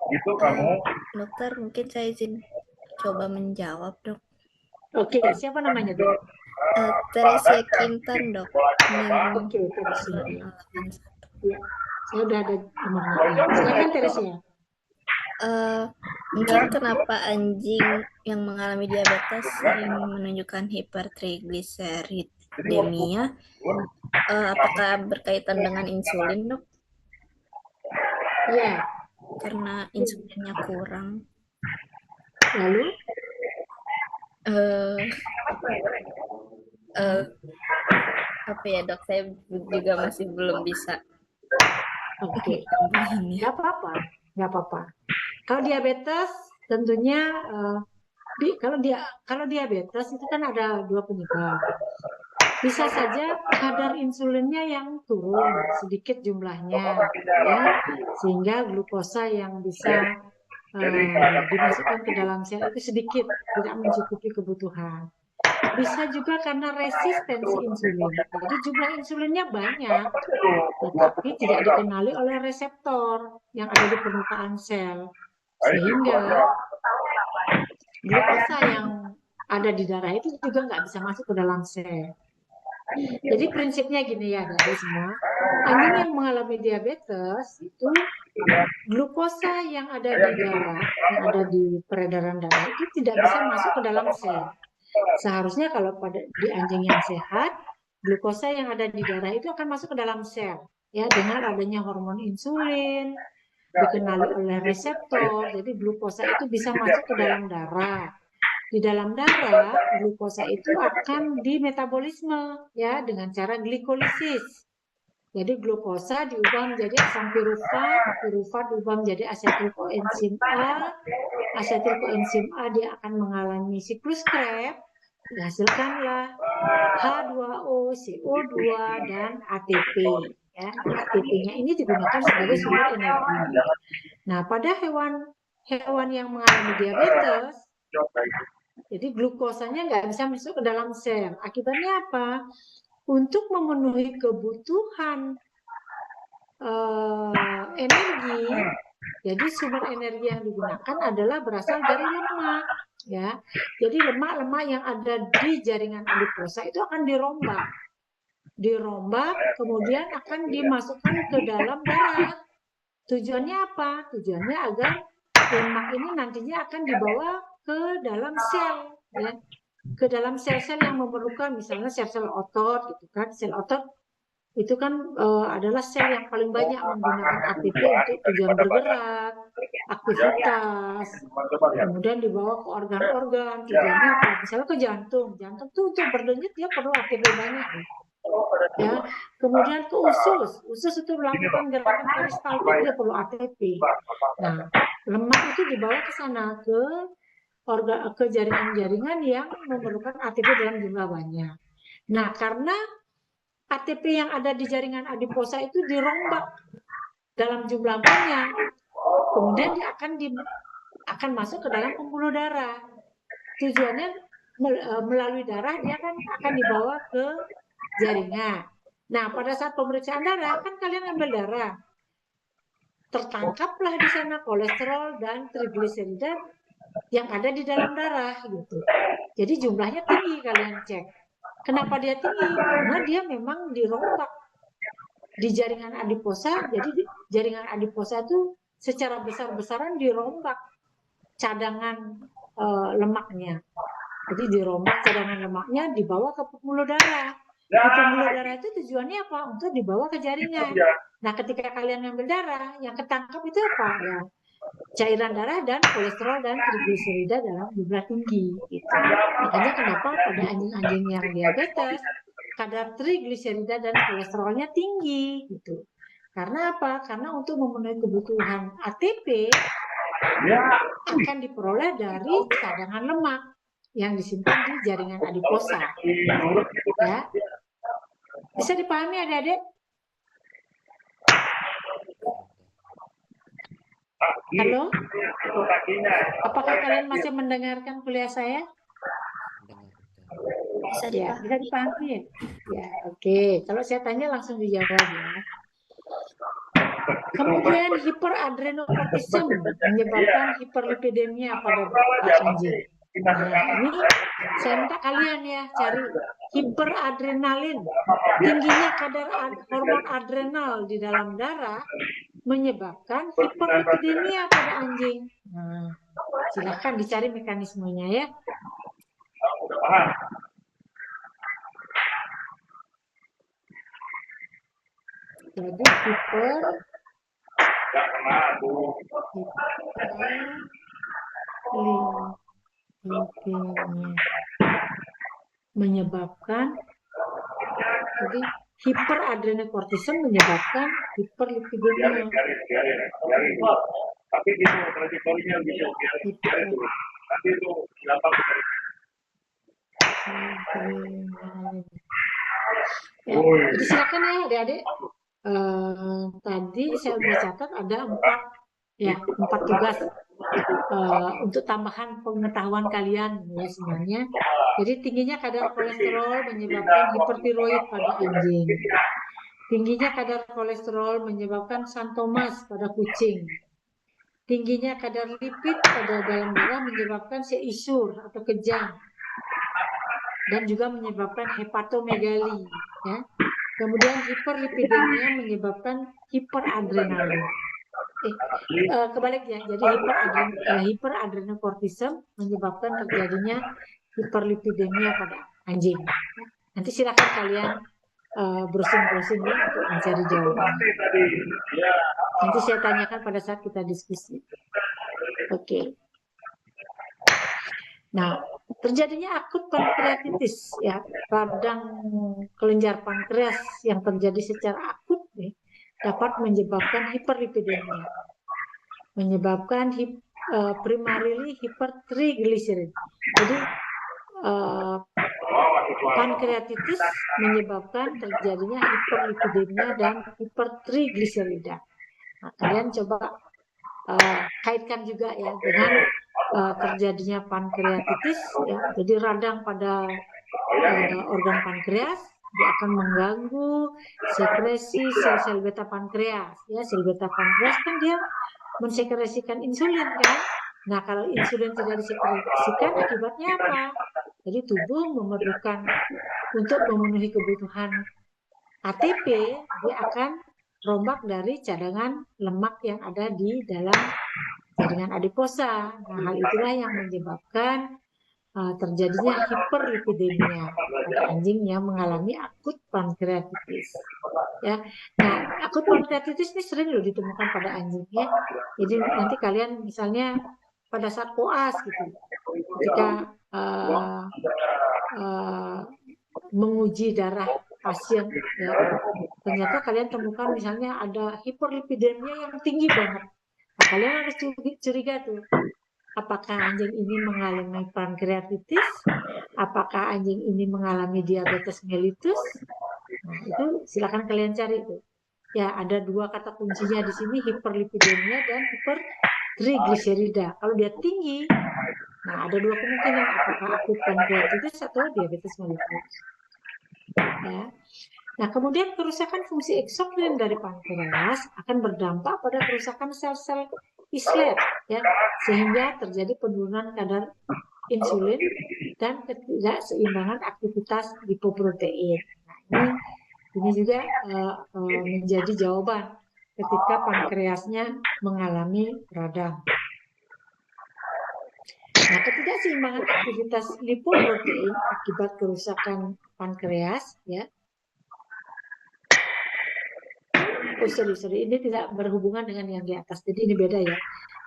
gitu kamu. Dokter, mungkin saya izin coba menjawab, dok. Oke, siapa namanya dok? Teresia Kintan, dok. Oke, Teresia. Ya, saya udah ada nomornya. Silakan Teresia. Mungkin kenapa anjing yang mengalami diabetes sering menunjukkan hipertrigliseridemia? Apakah berkaitan dengan insulin, dok? Iya. Karena insulinnya kurang. Lalu? Apa ya dok? Saya juga masih belum bisa. Oke. Nggak apa-apa. Kalau diabetes tentunya kalau diabetes itu kan ada dua penyebab. Bisa saja kadar insulinnya yang turun sedikit jumlahnya, ya, sehingga glukosa yang bisa dimasukkan ke dalam sel itu sedikit, tidak mencukupi kebutuhan. Bisa juga karena resistensi insulin, jadi jumlah insulinnya banyak, tetapi tidak dikenali oleh reseptor yang ada di permukaan sel, sehingga glukosa yang ada di darah itu juga nggak bisa masuk ke dalam sel. Jadi prinsipnya gini ya dari semua, anjing yang mengalami diabetes itu glukosa yang ada di darah, yang ada di peredaran darah itu tidak bisa masuk ke dalam sel. Seharusnya kalau di anjing yang sehat, glukosa yang ada di darah itu akan masuk ke dalam sel, ya, dengan adanya hormon insulin dikenali oleh reseptor, jadi glukosa itu bisa masuk ke dalam darah. Di dalam darah, glukosa itu akan dimetabolisme, ya, dengan cara glikolisis. Jadi glukosa diubah menjadi asam pirufat diubah menjadi asetilkoenzim A. Asetilkoenzim A dia akan mengalami siklus Krebs, dihasilkanlah H2O, CO2 dan ATP. Ya, ATP-nya ini digunakan sebagai sumber energi. Nah, pada hewan yang mengalami diabetes, jadi glukosanya nggak bisa masuk ke dalam sel. Akibatnya apa? Untuk memenuhi kebutuhan energi, jadi sumber energi yang digunakan adalah berasal dari lemak, ya. Jadi lemak-lemak yang ada di jaringan adiposa itu akan dirombak, kemudian akan dimasukkan ke dalam darah. Tujuannya apa? Tujuannya agar lemak ini nantinya akan dibawa ke dalam sel, ya, ke dalam sel-sel yang memerlukan, misalnya sel-sel otot, gitu kan. Sel otot itu kan adalah sel yang paling banyak menggunakan ATP untuk tujuan bergerak, aktivitas, kemudian dibawa ke organ-organ, tujuannya apa? Misalnya ke jantung tuh untuk berdenyut dia perlu ATP banyak, ya. Kemudian ke usus itu melakukan gerakan peristaltik dia perlu ATP. Nah, lemak itu dibawa ke sana ke jaringan-jaringan yang memerlukan ATP dalam jumlah banyak. Nah, karena ATP yang ada di jaringan adiposa itu dirombak dalam jumlah banyak, kemudian dia akan masuk ke dalam pembuluh darah. Tujuannya melalui darah dia akan dibawa ke jaringan. Nah, pada saat pemeriksaan darah kan kalian ambil darah, tertangkaplah di sana kolesterol dan trigliserida yang ada di dalam darah gitu. Jadi jumlahnya tinggi, kalian cek. Kenapa dia tinggi? Karena dia memang dirombak di jaringan adiposa. Jadi jaringan adiposa itu secara besar-besaran dirombak cadangan lemaknya. Jadi dirombak cadangan lemaknya dibawa ke pembuluh darah. Di pembuluh darah itu tujuannya apa? Untuk dibawa ke jaringan. Nah, ketika kalian ngambil darah, yang ketangkap itu apa? Ya, cairan darah dan kolesterol dan trigliserida dalam jumlah tinggi. Gitu. Makanya kenapa pada anjing-anjing yang diabetes, kadar trigliserida dan kolesterolnya tinggi. Gitu. Karena apa? Karena untuk memenuhi kebutuhan ATP akan diperoleh dari cadangan lemak yang disimpan di jaringan adiposa. Ya. Bisa dipahami adik-adik? Halo? Apakah kalian masih mendengarkan kuliah saya? Bisa Ya, dipahami. bisa dipahami ya? Ya, oke. Kalau saya tanya langsung dijawab ya. Kemudian hiperadrenokortisem menyebabkan hiperlipidemia pada anjing. Nah, ini saya minta kalian ya cari hiperadrenalin. Tingginya kadar hormon adrenal di dalam darah menyebabkan hiperlipidemia pada anjing. Nah, silahkan dicari mekanismenya ya. Jadi hiperlipidemia menyebabkan, jadi hiperadrenokortisem menyebabkan hiperlipidemia. Tapi gitu, trajektorinya gitu. Tapi itu gampang. Ya, jadi silakan ya adik-adik. Tadi saya sudah catat ada 4 tugas untuk tambahan pengetahuan kalian ya sebenarnya. Jadi tingginya kadar kolesterol menyebabkan hipertiroid pada anjing. Tingginya kadar kolesterol menyebabkan xanthomas pada kucing. Tingginya kadar lipid pada dalam darah menyebabkan seizur atau kejang. Dan juga menyebabkan hepatomegali. Ya. Kemudian hiperlipidemia menyebabkan hiperadrenalin. Kebalik ya, jadi hiperadrenokortisem menyebabkan terjadinya hiperlipidemia pada anjing. Nanti silakan kalian browsing ya untuk mencari jawabannya. Nanti saya tanyakan pada saat kita diskusi. Oke. Nah, terjadinya akut pankreatitis ya, radang kelenjar pankreas yang terjadi secara akut dapat menyebabkan hiperlipidemia, menyebabkan primarily hipertriglycerid. Jadi pankreatitis menyebabkan terjadinya hiperlipidemia dan hipertrigliserida. Nah, kalian coba kaitkan juga ya dengan terjadinya pankreatitis ya, jadi radang pada organ pankreas, dia akan mengganggu sekresi sel-sel beta pankreas ya. Sel beta pankreas kan dia mensekresikan insulin kan. Nah, kalau insulin tidak disekresikan akibatnya apa? Jadi tubuh memerlukan untuk memenuhi kebutuhan ATP, dia akan rombak dari cadangan lemak yang ada di dalam jaringan adiposa. Nah, hal itulah yang menyebabkan terjadinya hiperlipidemia pada anjing yang mengalami akut pankreatitis. Ya, nah akut pankreatitis ini sering loh ditemukan pada anjing ya. Jadi nanti kalian misalnya pada saat koas gitu, ketika menguji darah pasien, ya, ternyata kalian temukan misalnya ada hiperlipidemia yang tinggi banget. Nah, kalian harus curiga tuh. Apakah anjing ini mengalami pankreatitis? Apakah anjing ini mengalami diabetes mellitus? Nah, itu silakan kalian cari itu. Ya, ada 2 kata kuncinya di sini, hiperlipidemia dan hipertrigliserida. Kalau dia tinggi, nah ada 2 kemungkinan, apakah akut pankreatitis atau diabetes mellitus. Ya. Nah, kemudian kerusakan fungsi eksokrin dari pankreas akan berdampak pada kerusakan sel-sel islet ya, sehingga terjadi penurunan kadar insulin dan ketidakseimbangan aktivitas lipoprotein. Nah, ini juga menjadi jawaban ketika pankreasnya mengalami radang. Nah, ketidakseimbangan aktivitas lipoprotein akibat kerusakan pankreas ya sorry, ini tidak berhubungan dengan yang di atas, jadi ini beda ya.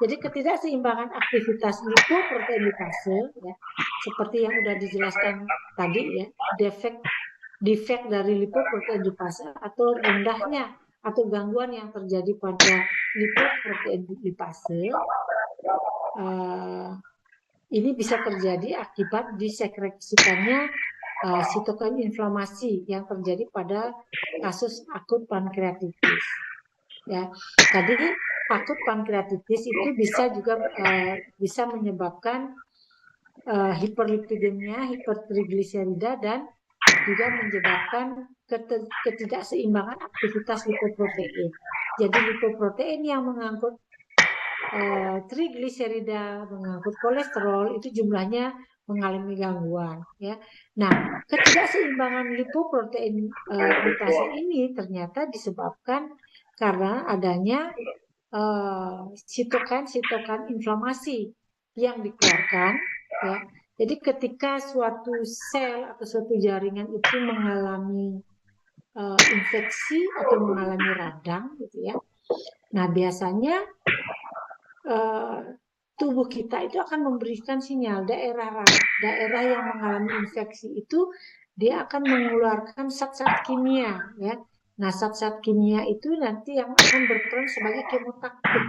Jadi ketidakseimbangan aktivitas lipoprotein lipase, ya, seperti yang sudah dijelaskan tadi ya, defek dari lipoprotein lipase atau rendahnya atau gangguan yang terjadi pada lipoprotein lipase, ini bisa terjadi akibat disekresikannya sitokin inflamasi yang terjadi pada kasus akut pankreatitis. Ya, tadi akut pankreatitis itu bisa juga bisa menyebabkan hiperlipidemia, hipertrigliserida, dan juga menyebabkan ketidakseimbangan aktivitas lipoprotein. Jadi lipoprotein yang mengangkut trigliserida, mengangkut kolesterol, itu jumlahnya mengalami gangguan. Ya. Nah, ketidakseimbangan lipoprotein lipase ini ternyata disebabkan karena adanya sitokin inflamasi yang dikeluarkan. Ya. Jadi ketika suatu sel atau suatu jaringan itu mengalami infeksi atau mengalami radang, gitu ya. Nah, biasanya tubuh kita itu akan memberikan sinyal daerah yang mengalami infeksi itu dia akan mengeluarkan zat-zat kimia, ya. Nah, zat-zat kimia itu nanti yang akan berperan sebagai kemotaktik.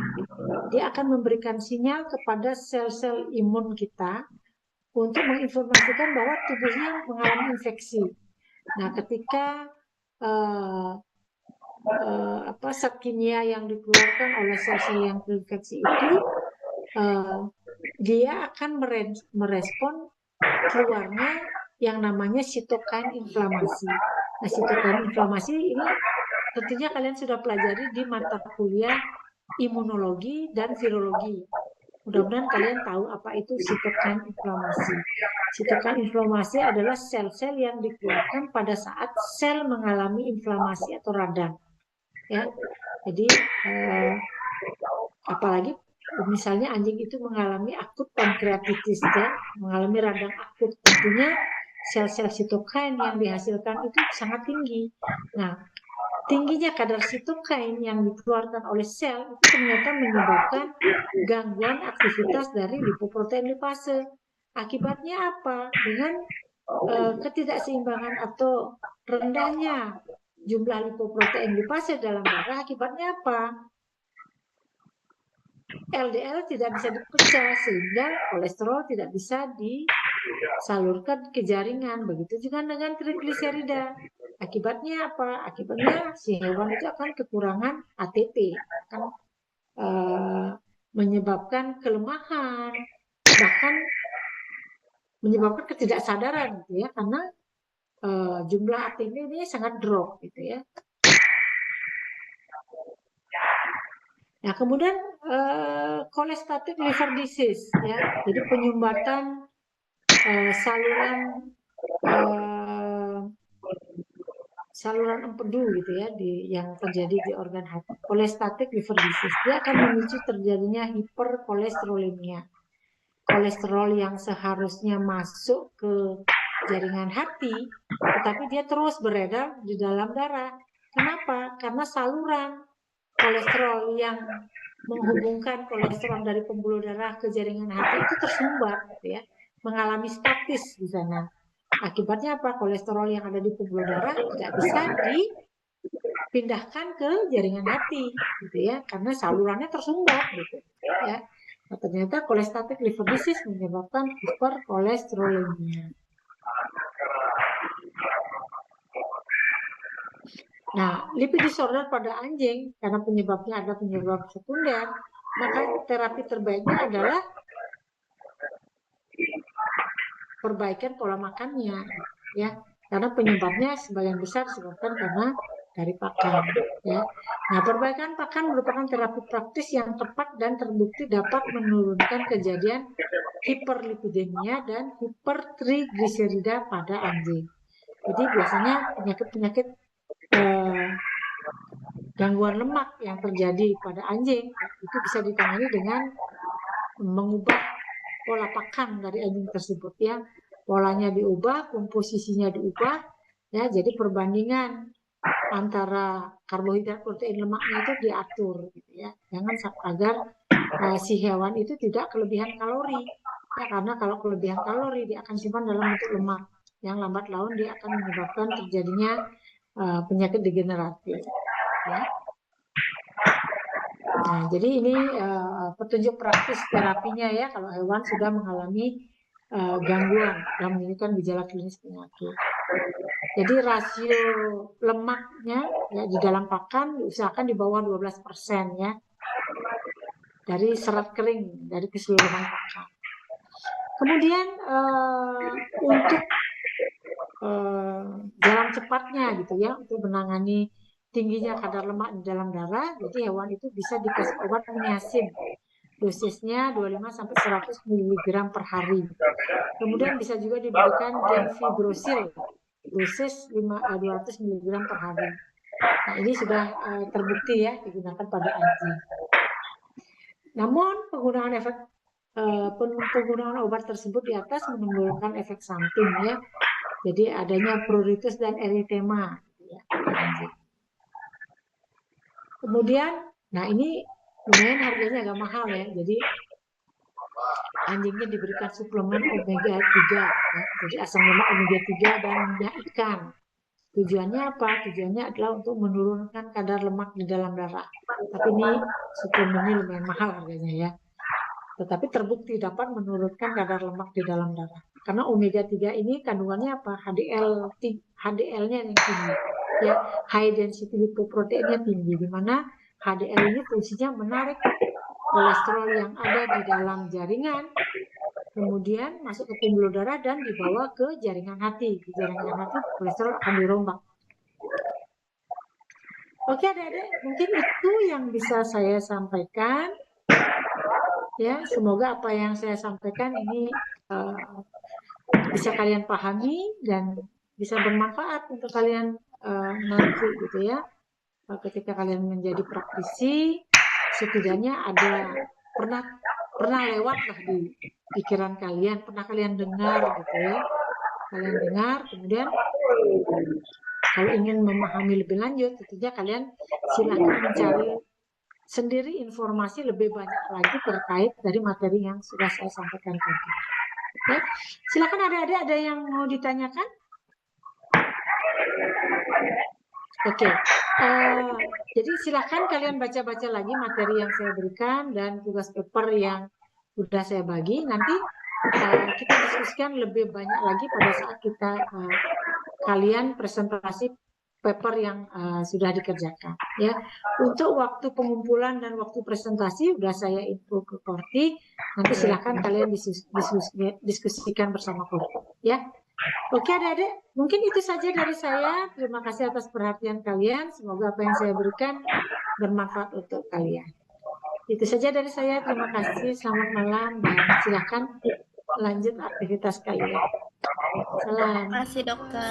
Dia akan memberikan sinyal kepada sel-sel imun kita untuk menginformasikan bahwa tubuhnya mengalami infeksi. Nah, ketika zat kimia yang dikeluarkan oleh sel-sel yang terinfeksi itu dia akan merespon keluarnya yang namanya sitokin inflamasi. Nah, sitokin inflamasi ini tentunya kalian sudah pelajari di mata kuliah imunologi dan virologi. Mudah-mudahan kalian tahu apa itu sitokin inflamasi. Sitokin inflamasi adalah sel-sel yang dikeluarkan pada saat sel mengalami inflamasi atau radang. Ya, jadi apalagi misalnya anjing itu mengalami akut pankreatitis, ya, mengalami radang akut, tentunya sel-sel sitokin yang dihasilkan itu sangat tinggi. Nah, tingginya kadar sitokin yang dikeluarkan oleh sel itu ternyata menyebabkan gangguan aktivitas dari lipoprotein lipase. Akibatnya apa? Dengan ketidakseimbangan atau rendahnya jumlah lipoprotein lipase dalam darah, akibatnya apa? LDL tidak bisa dipecah sehingga kolesterol tidak bisa disalurkan ke jaringan. Begitu juga dengan trigliserida. Akibatnya apa? Akibatnya si hewan itu akan kekurangan ATP, akan menyebabkan kelemahan, bahkan menyebabkan ketidaksadaran, gitu ya, karena jumlah ATP ini sangat drop, gitu ya. Nah, kemudian cholestatic liver disease, ya, jadi penyumbatan saluran empedu, gitu ya, yang terjadi di organ hati. Cholestatic liver disease dia akan memicu terjadinya hiperkolesterolemia. Kolesterol yang seharusnya masuk ke jaringan hati, tetapi dia terus beredar di dalam darah. Kenapa? Karena saluran kolesterol yang menghubungkan kolesterol dari pembuluh darah ke jaringan hati itu tersumbat, gitu ya, mengalami statis di sana. Akibatnya apa? Kolesterol yang ada di pembuluh darah tidak bisa dipindahkan ke jaringan hati, gitu ya, karena salurannya tersumbat, gitu ya. Nah, ternyata cholestatic liver disease menyebabkan hiperkolesterolemia. Nah, lipid disorder pada anjing, karena penyebabnya ada penyebab sekunder, maka terapi terbaiknya adalah perbaikan pola makannya, ya, karena penyebabnya sebagian besar disebabkan karena dari pakan, ya. Nah, perbaikan pakan merupakan terapi praktis yang tepat dan terbukti dapat menurunkan kejadian hiperlipidemia dan hipertrigliserida pada anjing. Jadi biasanya penyakit-penyakit gangguan lemak yang terjadi pada anjing itu bisa ditangani dengan mengubah pola pakan dari anjing tersebut, ya. Polanya diubah, komposisinya diubah, ya. Jadi perbandingan antara karbohidrat, protein, lemaknya itu diatur, gitu ya. Jangan agar si hewan itu tidak kelebihan kalori, ya, karena kalau kelebihan kalori dia akan simpan dalam bentuk lemak, yang lambat laun dia akan menyebabkan terjadinya penyakit degeneratif, ya. Nah, jadi ini petunjuk praktis terapinya ya kalau hewan sudah mengalami gangguan dan menunjukkan gejala klinis penyakit. Jadi rasio lemaknya ya di dalam pakan diusahakan di bawah 12% ya dari serat kering dari keseluruhan pakan. Kemudian untuk jalan cepatnya gitu ya untuk menangani tingginya kadar lemak di dalam darah, jadi hewan itu bisa dikasih obat niacin. Dosisnya 25-100 mg per hari. Kemudian bisa juga diberikan gemfibrozil, dosis 200 mg per hari. Nah, ini sudah terbukti ya digunakan pada anjing. Namun penggunaan obat tersebut di atas menimbulkan efek samping ya. Jadi adanya pruritus dan eritema ya, anjing. Kemudian, nah ini lumayan harganya agak mahal ya. Jadi anjingnya diberikan suplemen omega 3 ya. Jadi asam lemak omega 3 dan minyak ikan. Tujuannya apa? Tujuannya adalah untuk menurunkan kadar lemak di dalam darah. Tapi ini suplemennya lumayan mahal harganya ya. Tetapi terbukti dapat menurunkan kadar lemak di dalam darah. Karena omega 3 ini kandungannya apa? HDL-nya yang tinggi. Ya, high density lipoproteinnya tinggi, di mana HDL ini fungsinya menarik kolesterol yang ada di dalam jaringan, kemudian masuk ke pembuluh darah dan dibawa ke jaringan hati. Di jaringan hati kolesterol akan dirombak. Oke adik-adik, mungkin itu yang bisa saya sampaikan. Ya, semoga apa yang saya sampaikan ini bisa kalian pahami dan bisa bermanfaat untuk kalian nanti gitu ya. Ketika kalian menjadi praktisi, setidaknya ada pernah lewat lah di pikiran kalian, pernah kalian dengar gitu ya. Kalian dengar, kemudian kalau ingin memahami lebih lanjut, tentunya kalian silakan mencari sendiri informasi lebih banyak lagi terkait dari materi yang sudah saya sampaikan tadi. Oke, silakan adik-adik ada yang mau ditanyakan? Oke, jadi silakan kalian baca-baca lagi materi yang saya berikan dan tugas paper yang sudah saya bagi. Nanti kita diskusikan lebih banyak lagi pada saat kita kalian presentasi paper yang sudah dikerjakan. Ya, untuk waktu pengumpulan dan waktu presentasi sudah saya info ke Korti. Nanti silakan kalian diskusikan bersama Korti. Ya. Oke adik-adik, mungkin itu saja dari saya. Terima kasih atas perhatian kalian. Semoga apa yang saya berikan bermanfaat untuk kalian. Itu saja dari saya. Terima kasih. Selamat malam dan silakan lanjut aktivitas kalian. Salam. Terima kasih dokter.